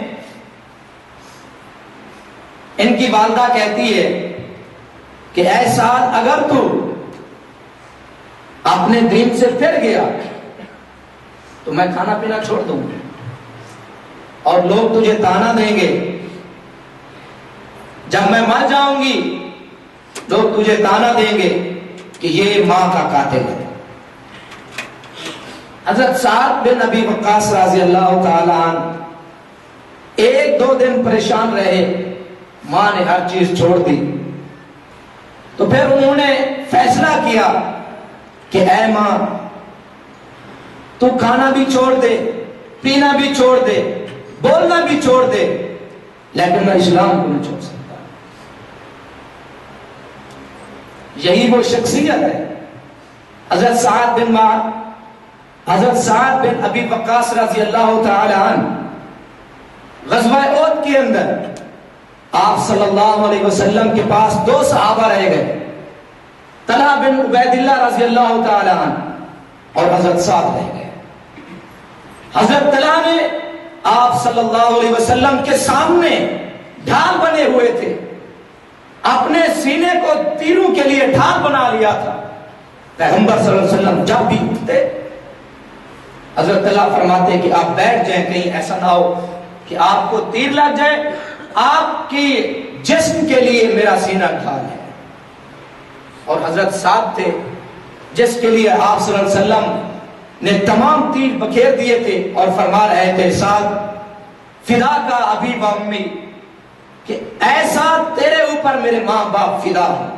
ان کی والدہ کہتی ہے کہ اے سعد اگر تو اپنے دین سے پھر گیا تو میں کھانا پینا چھوڑ دوں گی اور لوگ تجھے تانا دیں گے، جب میں مر جاؤں گی لوگ تجھے تانا دیں گے کہ یہ ماں کا قاتل ہے۔ حضرت سعد بن ابی وقاص رضی اللہ تعالی عنہ ایک دو دن پریشان رہے، ماں نے ہر چیز چھوڑ دی، تو پھر انہوں نے فیصلہ کیا کہ اے ماں تو کھانا بھی چھوڑ دے، پینا بھی چھوڑ دے، بولنا بھی چھوڑ دے، لیکن میں اسلام کو نہیں چھوڑ سکتا۔ یہی وہ شخصیت ہے حضرت سعد بن ابی وقاص رضی اللہ تعالی عنہ۔ غزوہ احد کے اندر آپ صلی اللہ علیہ وسلم کے پاس دو صحابہ رہ گئے، طلحہ بن عبید اللہ رضی اللہ تعالی عنہ اور حضرت سعد رہ گئے۔ حضرت طلحہ نے آپ صلی اللہ علیہ وسلم کے سامنے ڈھال بنے ہوئے تھے، اپنے سینے کو تیروں کے لیے ڈھال بنا لیا تھا۔ پیغمبر صلی اللہ علیہ وسلم جب بھی اٹھتے حضرت طلحہ فرماتے کہ آپ بیٹھ جائیں، کہیں ایسا نہ ہو کہ آپ کو تیر لگ جائے، آپ کی جسم کے لیے میرا سینہ ڈھال ہے۔ اور حضرت سعد تھے جس کے لیے آپ صلی اللہ علیہ وسلم نے تمام تیر بکھیر دیے تھے اور فرما رہے تھے سعد فدا کا ابی و امی، کہ ایسا تیرے اوپر میرے ماں باپ فدا ہوں۔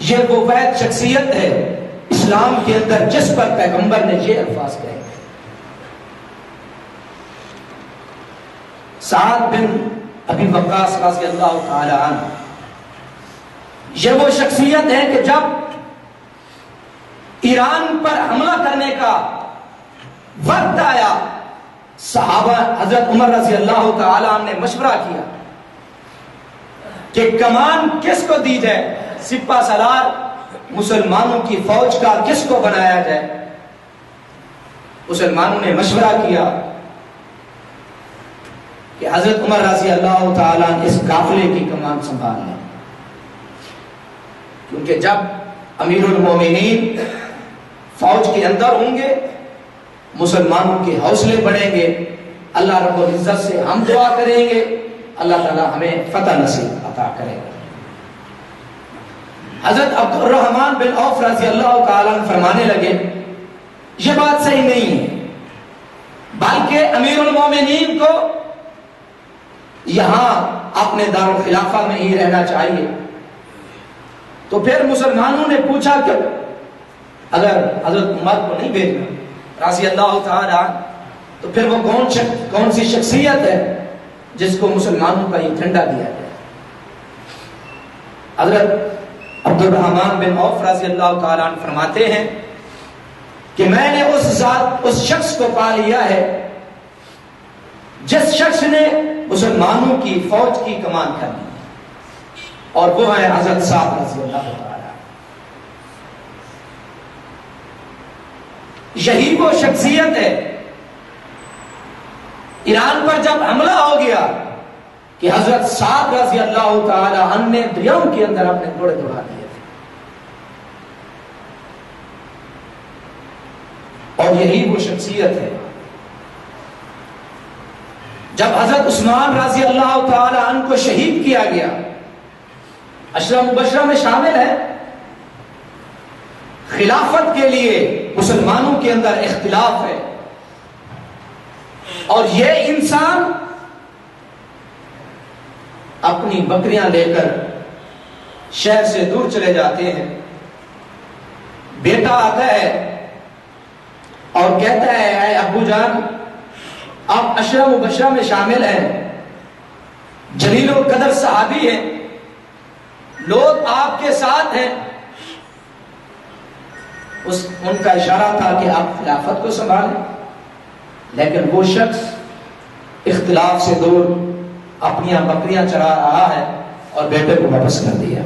یہ وہ واحد شخصیت ہے اسلام کے اندر جس پر پیغمبر نے یہ الفاظ کہے۔ سعد بن ابی وقاص رضی اللہ تعالی عنہ یہ وہ شخصیت ہے کہ جب ایران پر حملہ کرنے کا وقت آیا، صحابہ حضرت عمر رضی اللہ تعالی عنہ نے مشورہ کیا کہ کمان کس کو دی جائے، سپہ سالار مسلمانوں کی فوج کا کس کو بنایا جائے۔ مسلمانوں نے مشورہ کیا کہ حضرت عمر رضی اللہ تعالی عنہ اس قافلے کی کمان سنبھال لیں، کیونکہ جب امیر المومنین فوج کے اندر ہوں گے مسلمانوں کے حوصلے بڑھیں گے، اللہ رب العزت سے ہم دعا کریں گے، اللہ تعالی ہمیں فتح نصیب عطا کرے گا۔ حضرت عبد الرحمن بن عوف رضی اللہ تعالیٰ عنہ فرمانے لگے یہ بات صحیح نہیں ہے، بلکہ امیر المومنین کو یہاں اپنے دارالخلافہ میں ہی رہنا چاہیے۔ تو پھر مسلمانوں نے پوچھا کہ اگر حضرت عمر کو نہیں بھیجنا رضی اللہ تعالی عنہ تو پھر وہ کون سی شخصیت ہے جس کو مسلمانوں کا یہ جھنڈا دیا جائے۔ حضرت عبد الرحمن بن عوف رضی اللہ تعالی عنہ فرماتے ہیں کہ میں نے اس شخص کو پا لیا ہے جس شخص نے مسلمانوں کی فوج کی کمان کر لی، اور وہ ہے حضرت سعد رضی اللہ تعالی عنہ۔ یہی وہ شخصیت ہے. ایران پر جب حملہ ہو گیا کہ حضرت سعد رضی اللہ تعالی عنہ نے دریاؤں کے اندر اپنے گھوڑے دوڑا دیے تھے. اور یہی وہ شخصیت ہے. جب حضرت عثمان رضی اللہ تعالی عنہ کو شہید کیا گیا، عشرہ مبشرہ میں شامل ہے. خلافت کے لیے مسلمانوں کے اندر اختلاف ہے، اور یہ انسان اپنی بکریاں لے کر شہر سے دور چلے جاتے ہیں. بیٹا آتا ہے اور کہتا ہے اے ابو جان، آپ عشرہ مبشرہ میں شامل ہیں، جلیل القدر صحابی ہیں، لوگ آپ کے ساتھ ہیں. ان کا اشارہ تھا کہ آپ خلافت کو سنبھالیں، لیکن وہ شخص اختلاف سے دور اپنی بکریاں چرا رہا ہے اور بیٹے کو واپس کر دیا.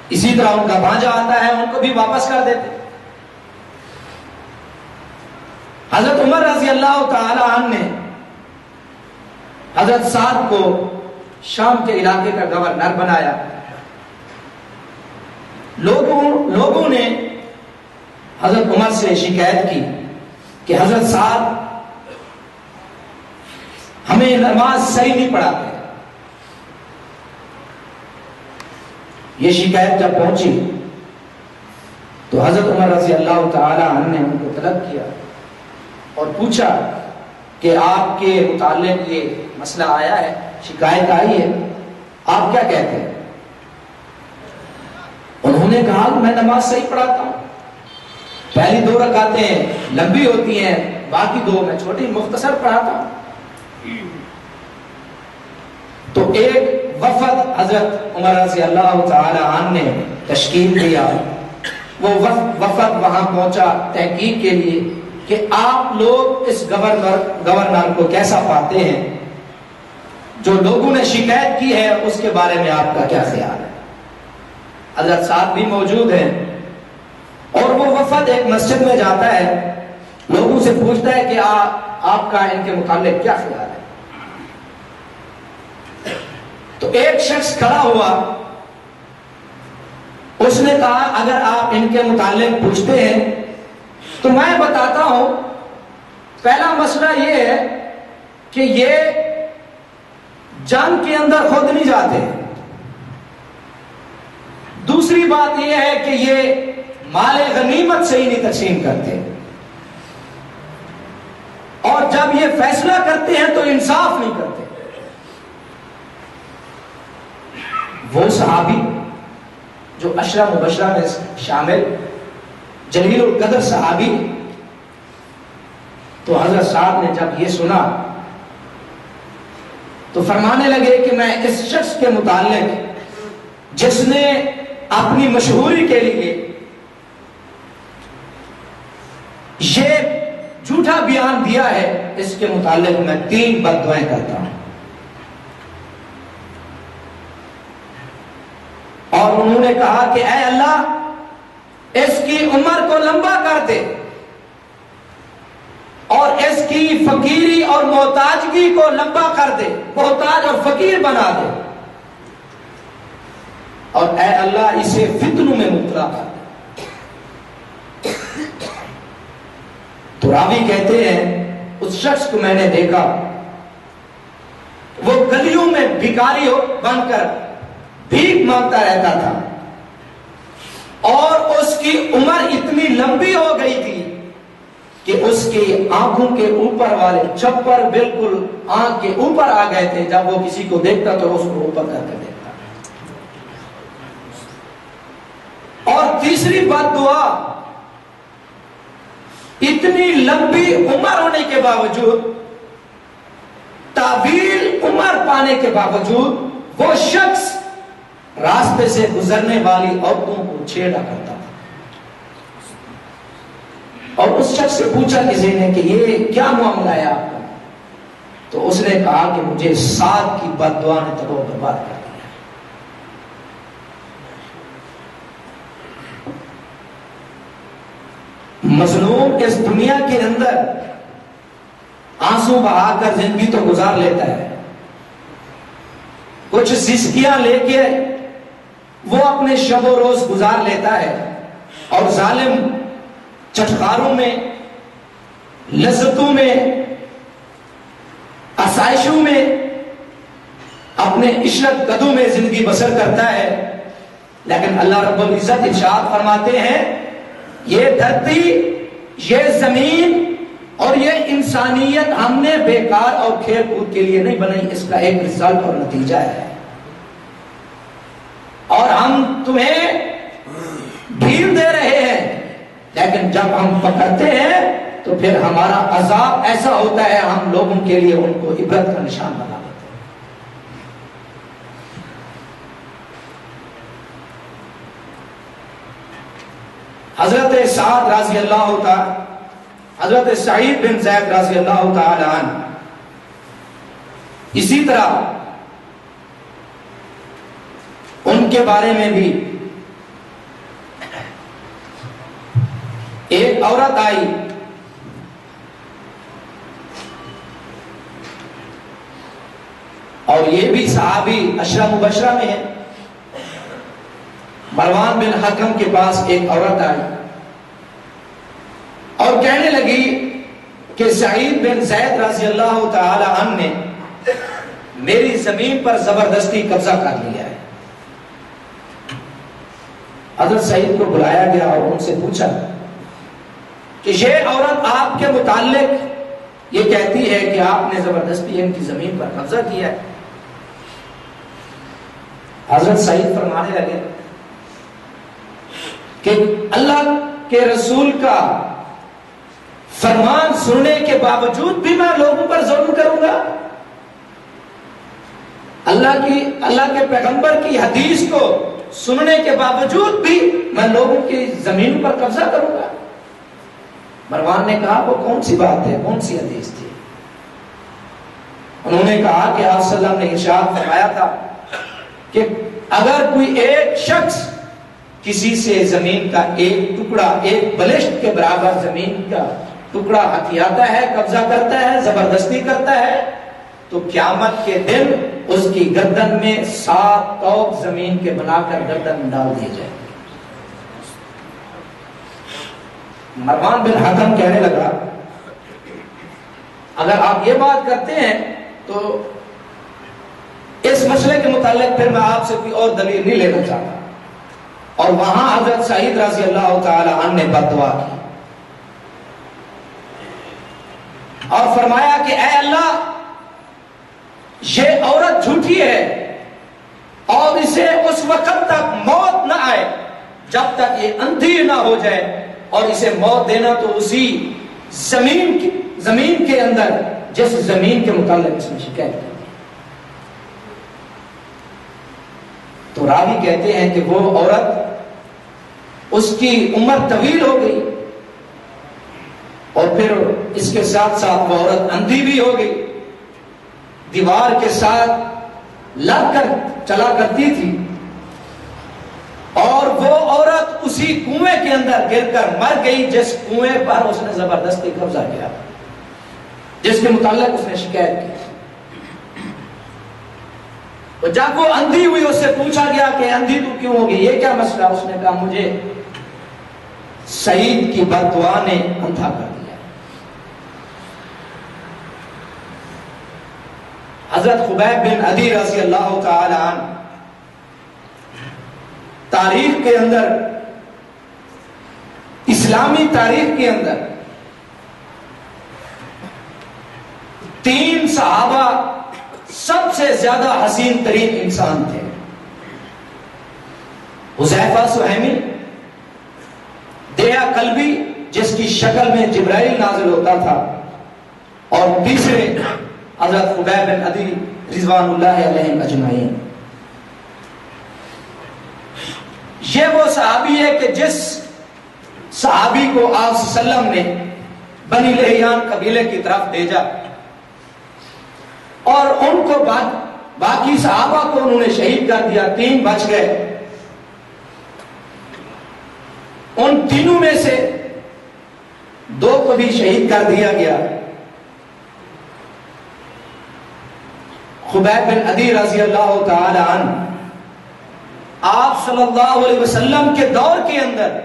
اسی طرح ان کا بھانجا آتا ہے، ان کو بھی واپس کر دیتے. حضرت عمر رضی اللہ تعالی عنہ نے حضرت سعد کو شام کے علاقے کا گورنر بنایا. لوگوں نے حضرت عمر سے شکایت کی کہ حضرت سعد ہمیں نماز صحیح نہیں پڑھاتے. یہ شکایت جب پہنچی تو حضرت عمر رضی اللہ تعالی عنہ نے ان کو طلب کیا اور پوچھا کہ آپ کے متعلق یہ مسئلہ آیا ہے، شکایت آئی ہے، آپ کیا کہتے ہیں؟ انہوں نے کہا کہ میں نماز صحیح پڑھاتا ہوں، پہلی 2 رکعتیں لمبی ہوتی ہیں، باقی 2 میں چھوٹی مختصر پڑھاتا ہوں. تو ایک وفد حضرت عمر رضی اللہ تعالی عنہ نے تشکیل دیا. وہ وفد وہاں پہنچا تحقیق کے لیے کہ آپ لوگ اس گورنر کو کیسا پاتے ہیں، جو لوگوں نے شکایت کی ہے اس کے بارے میں آپ کا کیا خیال ہے. حضرت سعد بھی موجود ہیں، اور وہ وفد ایک مسجد میں جاتا ہے، لوگوں سے پوچھتا ہے کہ آپ کا ان کے متعلق کیا خیال ہے. تو ایک شخص کھڑا ہوا، اس نے کہا اگر آپ ان کے متعلق پوچھتے ہیں تو میں بتاتا ہوں. پہلا مسئلہ یہ ہے کہ یہ جنگ کے اندر خود نہیں جاتے. دوسری بات یہ ہے کہ یہ مال غنیمت سے ہی نہیں تقسیم کرتے، اور جب یہ فیصلہ کرتے ہیں تو انصاف نہیں کرتے. وہ صحابی جو عشرہ مبشرہ میں شامل جلیل القدر صحابی، تو حضرت صاحب نے جب یہ سنا تو فرمانے لگے کہ میں اس شخص کے متعلق جس نے اپنی مشہوری کے لیے یہ جھوٹا بیان دیا ہے، اس کے متعلق میں 3 بد دعائیں کرتا ہوں. اور انہوں نے کہا کہ اے اللہ اس کی عمر کو لمبا کر دے اور اس کی فقیری اور محتاجگی کو لمبا کر دے، محتاج اور فقیر بنا دے، اور اے اللہ اسے فتنوں میں مبتلا کر دے. تو راوی کہتے ہیں اس شخص کو میں نے دیکھا، وہ گلیوں میں بھکاری بن کر بھیک مانگتا رہتا تھا، اور اس کی عمر اتنی لمبی ہو گئی تھی کہ اس کی آنکھوں کے اوپر والے چھپر بالکل آنکھ کے اوپر آ گئے تھے. جب وہ کسی کو دیکھتا تو اس کو اوپر کر کے دیکھتا. اور تیسری بد دعا، اتنی لمبی عمر ہونے کے باوجود، طویل عمر پانے کے باوجود وہ شخص راستے سے گزرنے والی عورتوں کو چھیڑا کرتا تھا. اور اس شخص سے پوچھا کسی نے کہ یہ کیا معاملہ ہے آپ کا؟ تو اس نے کہا کہ مجھے سعد کی بد دعا نے تباہ و برباد کر دیا. مظلوم اس دنیا کے اندر آنسو بہا کر زندگی تو گزار لیتا ہے، کچھ سسکیاں لے کے وہ اپنے شب و روز گزار لیتا ہے، اور ظالم چٹخاروں میں، لذتوں میں، آسائشوں میں، اپنے عشرت قدوں میں زندگی بسر کرتا ہے۔ لیکن اللہ رب العزت ارشاد فرماتے ہیں یہ دھرتی، یہ زمین اور یہ انسانیت ہم نے بیکار اور کھیل کود کے لیے نہیں بنائی، اس کا ایک رزلٹ اور نتیجہ ہے، اور ہم تمہیں ڈھیل دے رہے ہیں، لیکن جب ہم پکڑتے ہیں تو پھر ہمارا عذاب ایسا ہوتا ہے ہم لوگوں کے لیے ان کو عبرت کا نشان بنا دیتے ہیں۔ حضرت سعد رضی اللہ تعالی، حضرت سعید بن زید رضی اللہ تعالی عنہ، اسی طرح ان کے بارے میں بھی ایک عورت آئی، اور یہ بھی صحابی عشرہ مبشرہ میں ہے۔ مروان بن حکم کے پاس ایک عورت آئی اور کہنے لگی کہ سعید بن زید رضی اللہ تعالی عنہ نے میری زمین پر زبردستی قبضہ کر لیا ہے۔ حضرت سعید کو بلایا گیا اور ان سے پوچھا کہ یہ عورت آپ کے متعلق یہ کہتی ہے کہ آپ نے زبردستی ان کی زمین پر قبضہ کیا ہے۔ حضرت سعید فرمانے لگے کہ اللہ کے رسول کا فرمان سننے کے باوجود بھی میں لوگوں پر ظلم کروں گا؟ اللہ کے پیغمبر کی حدیث کو سننے کے باوجود بھی میں لوگوں کی زمین پر قبضہ کروں گا؟ مروان نے کہا وہ کون سی بات ہے، کون سی حدیث تھی؟ انہوں نے کہا کہ آپ صلی اللہ علیہ وسلم نے ارشاد فرمایا تھا کہ اگر کوئی ایک شخص کسی سے زمین کا ایک ٹکڑا، ایک بلشت کے برابر زمین کا ٹکڑا ہتھیاتا ہے، قبضہ کرتا ہے، زبردستی کرتا ہے، تو قیامت کے دن اس کی گردن میں 7 توق زمین کے بنا کر گردن ڈال دیے جائیں گے۔ مروان بن حکم کہنے لگا اگر آپ یہ بات کرتے ہیں تو اس مسئلے کے متعلق پھر میں آپ سے کوئی اور دلیل نہیں لینا چاہتا، اور وہاں حضرت سعید رضی اللہ تعالی عنہ نے بددعا کی اور فرمایا کہ اے اللہ، یہ عورت جھوٹی ہے اور اسے اس وقت تک موت نہ آئے جب تک یہ اندھی نہ ہو جائے، اور اسے موت دینا تو اسی زمین کے اندر جس زمین کے متعلق اس نے شکایت کی۔ تو راوی کہتے ہیں کہ وہ عورت، اس کی عمر طویل ہو گئی، اور پھر اس کے ساتھ ساتھ وہ عورت اندھی بھی ہو گئی، دیوار کے ساتھ لگ کر چلا کرتی تھی، اور وہ عورت اسی کنویں کے اندر گر کر مر گئی جس کنویں پر اس نے زبردستی قبضہ کیا، جس کے متعلق اس نے شکایت کی۔ جب وہ اندھی ہوئی اس سے پوچھا گیا کہ اندھی تو کیوں ہوگی، یہ کیا مسئلہ؟ اس نے کہا مجھے سعید کی بددعا نے اندھا کر دیا۔ حضرت خبیب بن عدی رضی اللہ تعالی عنہ تاریخ کے اندر، اسلامی تاریخ کے اندر 3 صحابہ سب سے زیادہ حسین ترین انسان تھے۔ حذیفہ سہیمی، دیہہ قلبی جس کی شکل میں جبرائیل نازل ہوتا تھا، اور تیسرے حضرت خبیب بن عدی رضوان اللہ علیہم اجمعین۔ یہ وہ صحابی ہے کہ جس صحابی کو آپ صلی اللہ علیہ وسلم نے بنی لحیان قبیلے کی طرف بھیجا، اور ان کو باقی صحابہ کو انہوں نے شہید کر دیا، 3 بچ گئے۔ ان تینوں میں سے 2 کو بھی شہید کر دیا گیا۔ خبیب بن عدی رضی اللہ تعالی عنہ آپ صلی اللہ علیہ وسلم کے دور کے اندر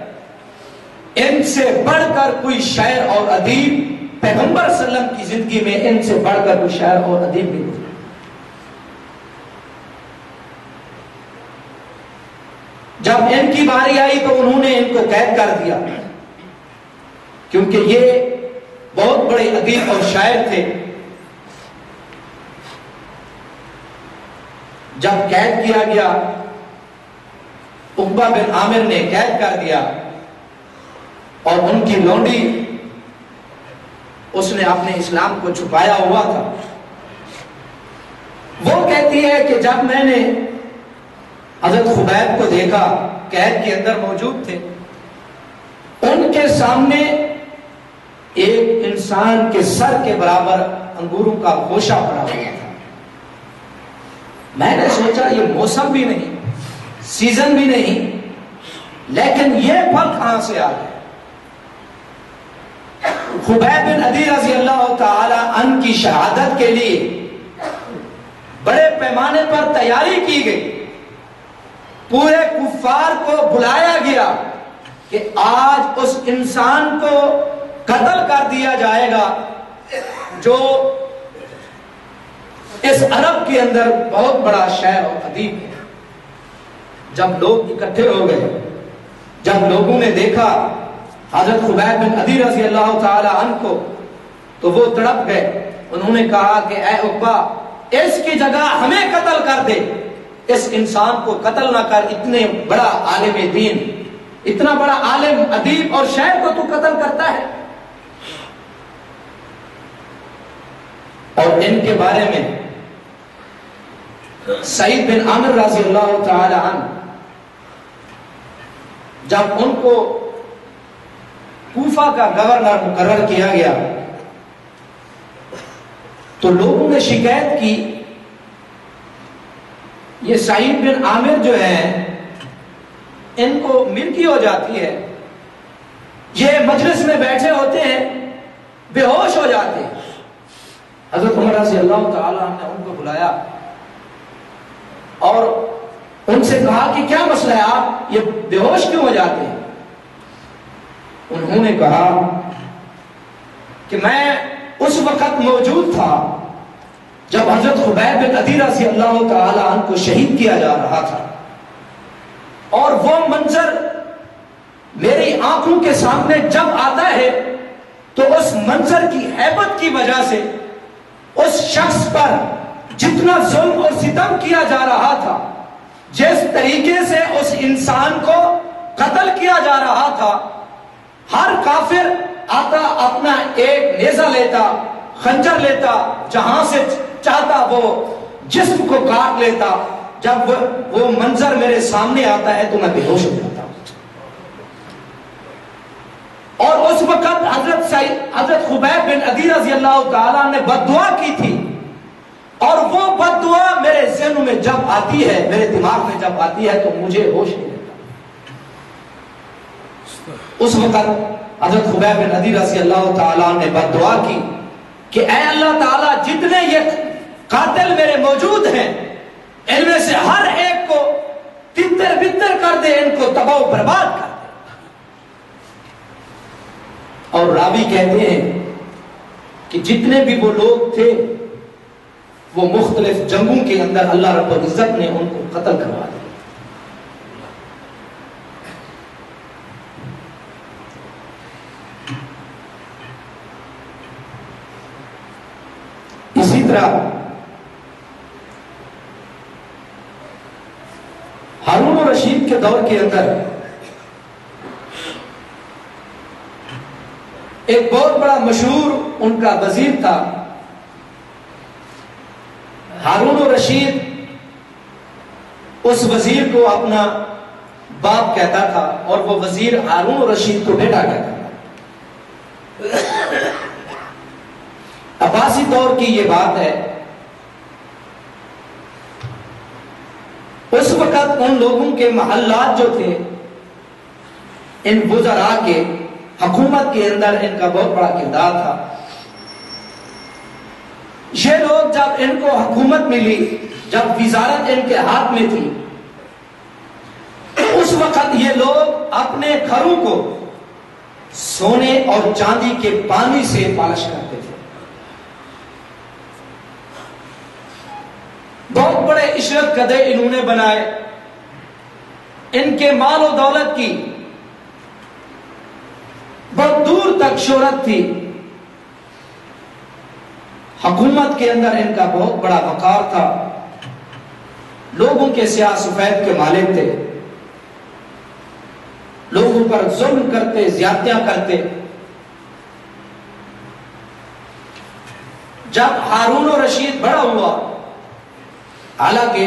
ان سے بڑھ کر کوئی شاعر اور ادیب پیغمبر صلی اللہ علیہ وسلم کی زندگی میں ان سے بڑھ کر کوئی شاعر اور ادیب نہیں گزرا۔ جب ان کی باری آئی تو انہوں نے ان کو قید کر دیا، کیونکہ یہ بہت بڑے ادیب اور شاعر تھے۔ جب قید کیا گیا، عقبہ بن عامر نے قید کر دیا اور ان کی لونڈی اس نے اپنے اسلام کو چھپایا ہوا تھا۔ وہ کہتی ہے کہ جب میں نے حضرت خبیب کو دیکھا، قید کے اندر موجود تھے، ان کے سامنے ایک انسان کے سر کے برابر انگوروں کا گوشہ پڑا ہوا تھا۔ میں نے سوچا یہ موسم بھی نہیں، سیزن بھی نہیں، لیکن یہ پھل کہاں سے آ گئے؟ خبیب بن عدی رضی اللہ تعالی عنہ کی شہادت کے لیے بڑے پیمانے پر تیاری کی گئی، پورے کفار کو بلایا گیا کہ آج اس انسان کو قتل کر دیا جائے گا جو اس عرب کے اندر بہت بڑا شاعر اور ادیب ہے۔ جب لوگ اکٹھے ہو گئے، جب لوگوں نے دیکھا حضرت خبیب بن عدی رضی اللہ تعالی عنہ کو تو وہ تڑپ گئے۔ انہوں نے کہا کہ اے عقبہ، اس کی جگہ ہمیں قتل کر دے، اس انسان کو قتل نہ کر، اتنے بڑا عالم دین، اتنا بڑا عالم ادیب اور شاعر کو تو قتل کرتا ہے۔ اور ان کے بارے میں سعید بن عامر رضی اللہ تعالی عنہ جب ان کو کوفہ کا گورنر مقرر کیا گیا تو لوگوں نے شکایت کی، یہ سعید بن عامر جو ہیں ان کو مرگی ہو جاتی ہے، یہ مجلس میں بیٹھے ہوتے ہیں بے ہوش ہو جاتے ہیں۔ حضرت عمر رضی اللہ تعالی عنہ نے ان کو بلایا اور ان سے کہا کہ کیا مسئلہ ہے، آپ یہ بے ہوش کیوں ہو جاتے ہیں؟ انہوں نے کہا کہ میں اس وقت موجود تھا جب حضرت خبیب بن عدی رضی اللہ تعالی عنہ کو شہید کیا جا رہا تھا، اور وہ منظر میری آنکھوں کے سامنے جب آتا ہے تو اس منظر کی ہیبت کی وجہ سے اس شخص پر جتنا ظلم اور ستم کیا جا رہا تھا، جس طریقے سے اس انسان کو قتل کیا جا رہا تھا، ہر کافر آتا اپنا ایک نیزہ لیتا، خنجر لیتا، جہاں سے چاہتا وہ جسم کو کاٹ لیتا۔ جب وہ منظر میرے سامنے آتا ہے تو میں بے ہوش ہو جاتا ہوں۔ اور اس وقت حضرت خبیب بن عدی رضی اللہ تعالیٰ نے بد دعا کی تھی، اور وہ بد دعا میرے ذہن میں جب آتی ہے، میرے دماغ میں جب آتی ہے تو مجھے ہوش نہیں رہتا۔ اس وقت حضرت خبیب بن عدی رضی اللہ تعالیٰ نے بد دعا کی کہ اے اللہ تعالیٰ، جتنے یہ قاتل میرے موجود ہیں ان میں سے ہر ایک کو تتر بتر کر دے، ان کو تباہ و برباد کر دے۔ اور راوی کہتے ہیں کہ جتنے بھی وہ لوگ تھے وہ مختلف جنگوں کے اندر اللہ رب العزت نے ان کو قتل کروا دیا۔ اسی طرح ہارون الرشید کے دور کے اندر ایک بہت بڑا مشہور ان کا وزیر تھا۔ ہارون الرشید اس وزیر کو اپنا باپ کہتا تھا، اور وہ وزیر ہارون الرشید کو بیٹا کہتا تھا۔ عباسی دور کی یہ بات ہے۔ اس وقت ان لوگوں کے محلات جو تھے، ان وزراء کے، حکومت کے اندر ان کا بہت بڑا کردار تھا. یہ لوگ جب ان کو حکومت ملی، جب وزارت ان کے ہاتھ میں تھی، اس وقت یہ لوگ اپنے گھروں کو سونے اور چاندی کے پانی سے پالش کرتے تھے. بہت بڑے عشرت قدے انہوں نے بنائے. ان کے مال و دولت کی بہت دور تک شہرت تھی. حکومت کے اندر ان کا بہت بڑا وقار تھا. لوگوں کے سیاہ سفید کے مالک تھے. لوگوں پر ظلم کرتے، زیادتیاں کرتے. جب ہارون الرشید بڑا ہوا، حالانکہ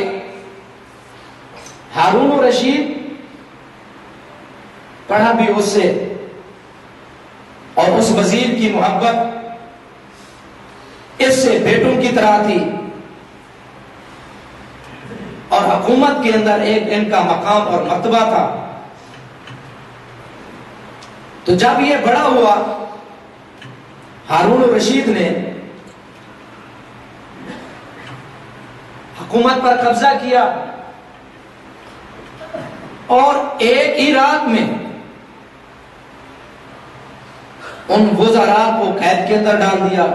ہارون الرشید پڑھا بھی اس سے، اور اس وزیر کی محبت اس سے بیٹوں کی طرح تھی، اور حکومت کے اندر ایک ان کا مقام اور مرتبہ تھا. تو جب یہ بڑا ہوا، ہارون الرشید نے حکومت پر قبضہ کیا اور ایک ہی رات میں ان وزراء کو قید کے اندر ڈال دیا،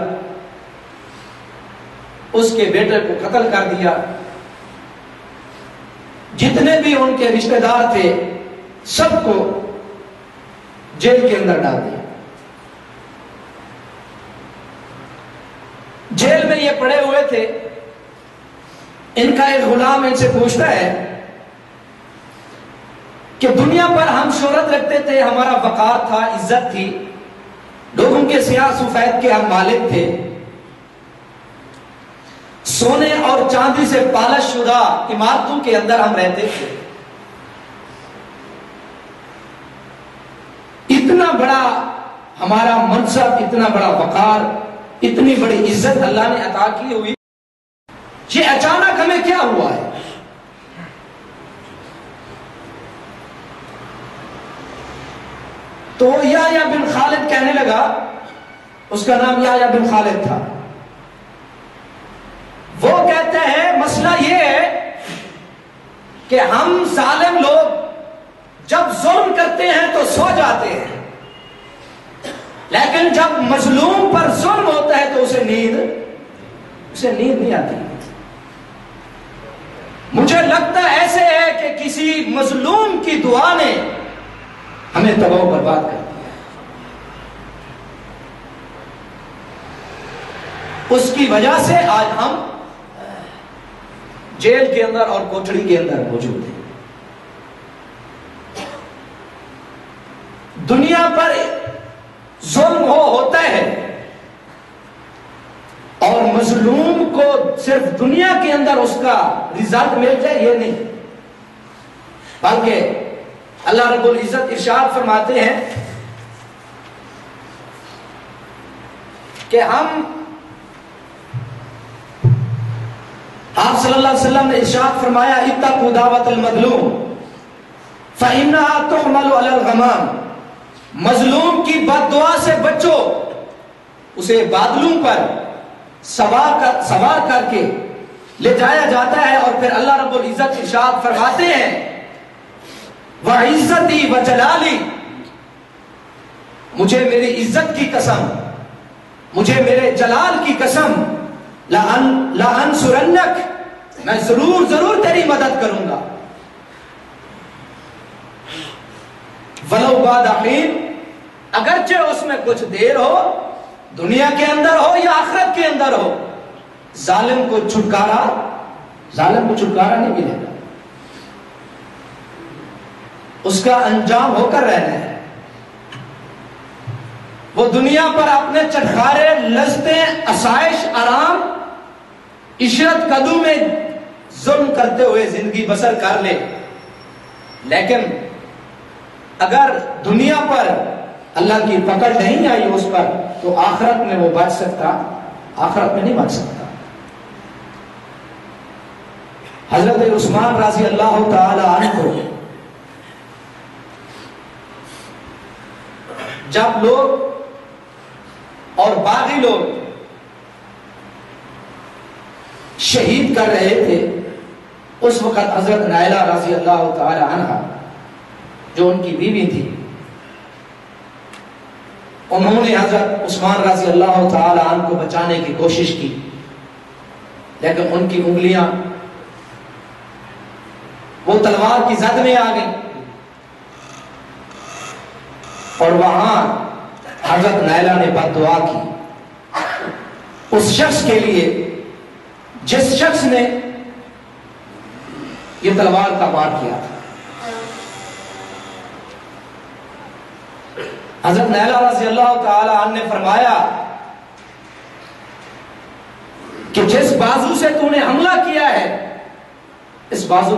اس کے بیٹے کو قتل کر دیا. جتنے بھی ان کے رشتہ دار تھے سب کو جیل کے اندر ڈال دیا. جیل میں یہ پڑے ہوئے تھے. ان کا ایک غلام ان سے پوچھتا ہے کہ دنیا پر ہم شہرت رکھتے تھے، ہمارا وقار تھا، عزت تھی، لوگوں کے سیاہ سفید کے ہم مالک تھے، سونے اور چاندی سے پالش شدہ عمارتوں کے اندر ہم رہتے تھے. اتنا بڑا ہمارا منصب، اتنا بڑا وقار، اتنی بڑی عزت اللہ نے عطا کی ہوئی، یہ اچانک ہمیں کیا ہوا ہے؟ تو یحییٰ بن خالد کہنے لگا، اس کا نام یحییٰ بن خالد تھا. وہ کہتے ہیں مسئلہ یہ ہے کہ ہم ظالم لوگ جب ظلم کرتے ہیں تو سو جاتے ہیں، لیکن جب مظلوم پر ظلم ہوتا ہے تو اسے نیند نہیں آتی. مجھے لگتا ایسے ہے کہ کسی مظلوم کی دعا نے ہمیں تباہ و برباد کر دیا. اس کی وجہ سے آج ہم جیل کے اندر اور کوٹڑی کے اندر موجود ہیں. دنیا پر ظلم ہوتا ہے اور مظلوم کو صرف دنیا کے اندر اس کا رزلٹ مل جائے یہ نہیں، بلکہ اللہ رب العزت ارشاد فرماتے ہیں کہ ہم، آپ صلی اللہ علیہ وسلم نے ارشاد فرمایا اتقوا دعوت المظلوم فإنها تحمل على الغمام. مظلوم کی بد دعا سے بچو، اسے بادلوں پر سوار کر کے لے جایا جاتا ہے. اور پھر اللہ رب العزت ارشاد فرماتے ہیں وعزتی وجلالی، مجھے میری عزت کی قسم، مجھے میرے جلال کی قسم، لَأَنْصُرَنَّكَ، میں ضرور تیری مدد کروں گا. وَلَوْ بَعْدَ حِينٍ، اگرچہ اس میں کچھ دیر ہو، دنیا کے اندر ہو یا آخرت کے اندر ہو. ظالم کو چھٹکارا نہیں ملے گا، اس کا انجام ہو کر رہنا ہے. وہ دنیا پر اپنے چٹخارے، لذتیں، آسائش، آرام، عشرت قدوں میں ظلم کرتے ہوئے زندگی بسر کر لے، لیکن اگر دنیا پر اللہ کی پکڑ نہیں آئی اس پر تو آخرت میں وہ بچ سکتا، آخرت میں نہیں بچ سکتا. حضرت عثمان رضی اللہ تعالی عنہ کو جب لوگ اور باغی لوگ شہید کر رہے تھے، اس وقت حضرت نائلہ رضی اللہ تعالی عنہ جو ان کی بیوی تھی، انہوں نے حضرت عثمان رضی اللہ تعالی عنہ کو بچانے کی کوشش کی، لیکن ان کی انگلیاں وہ تلوار کی زد میں آ گئی، اور وہاں حضرت نائلہ نے بد دعا کی اس شخص کے لیے جس شخص نے یہ تلوار کا وار کیا تھا۔ حضرت نائلہ رضی اللہ تعالی عنہ نے فرمایا کہ جس بازو سے تو نے حملہ کیا ہے، اس بازو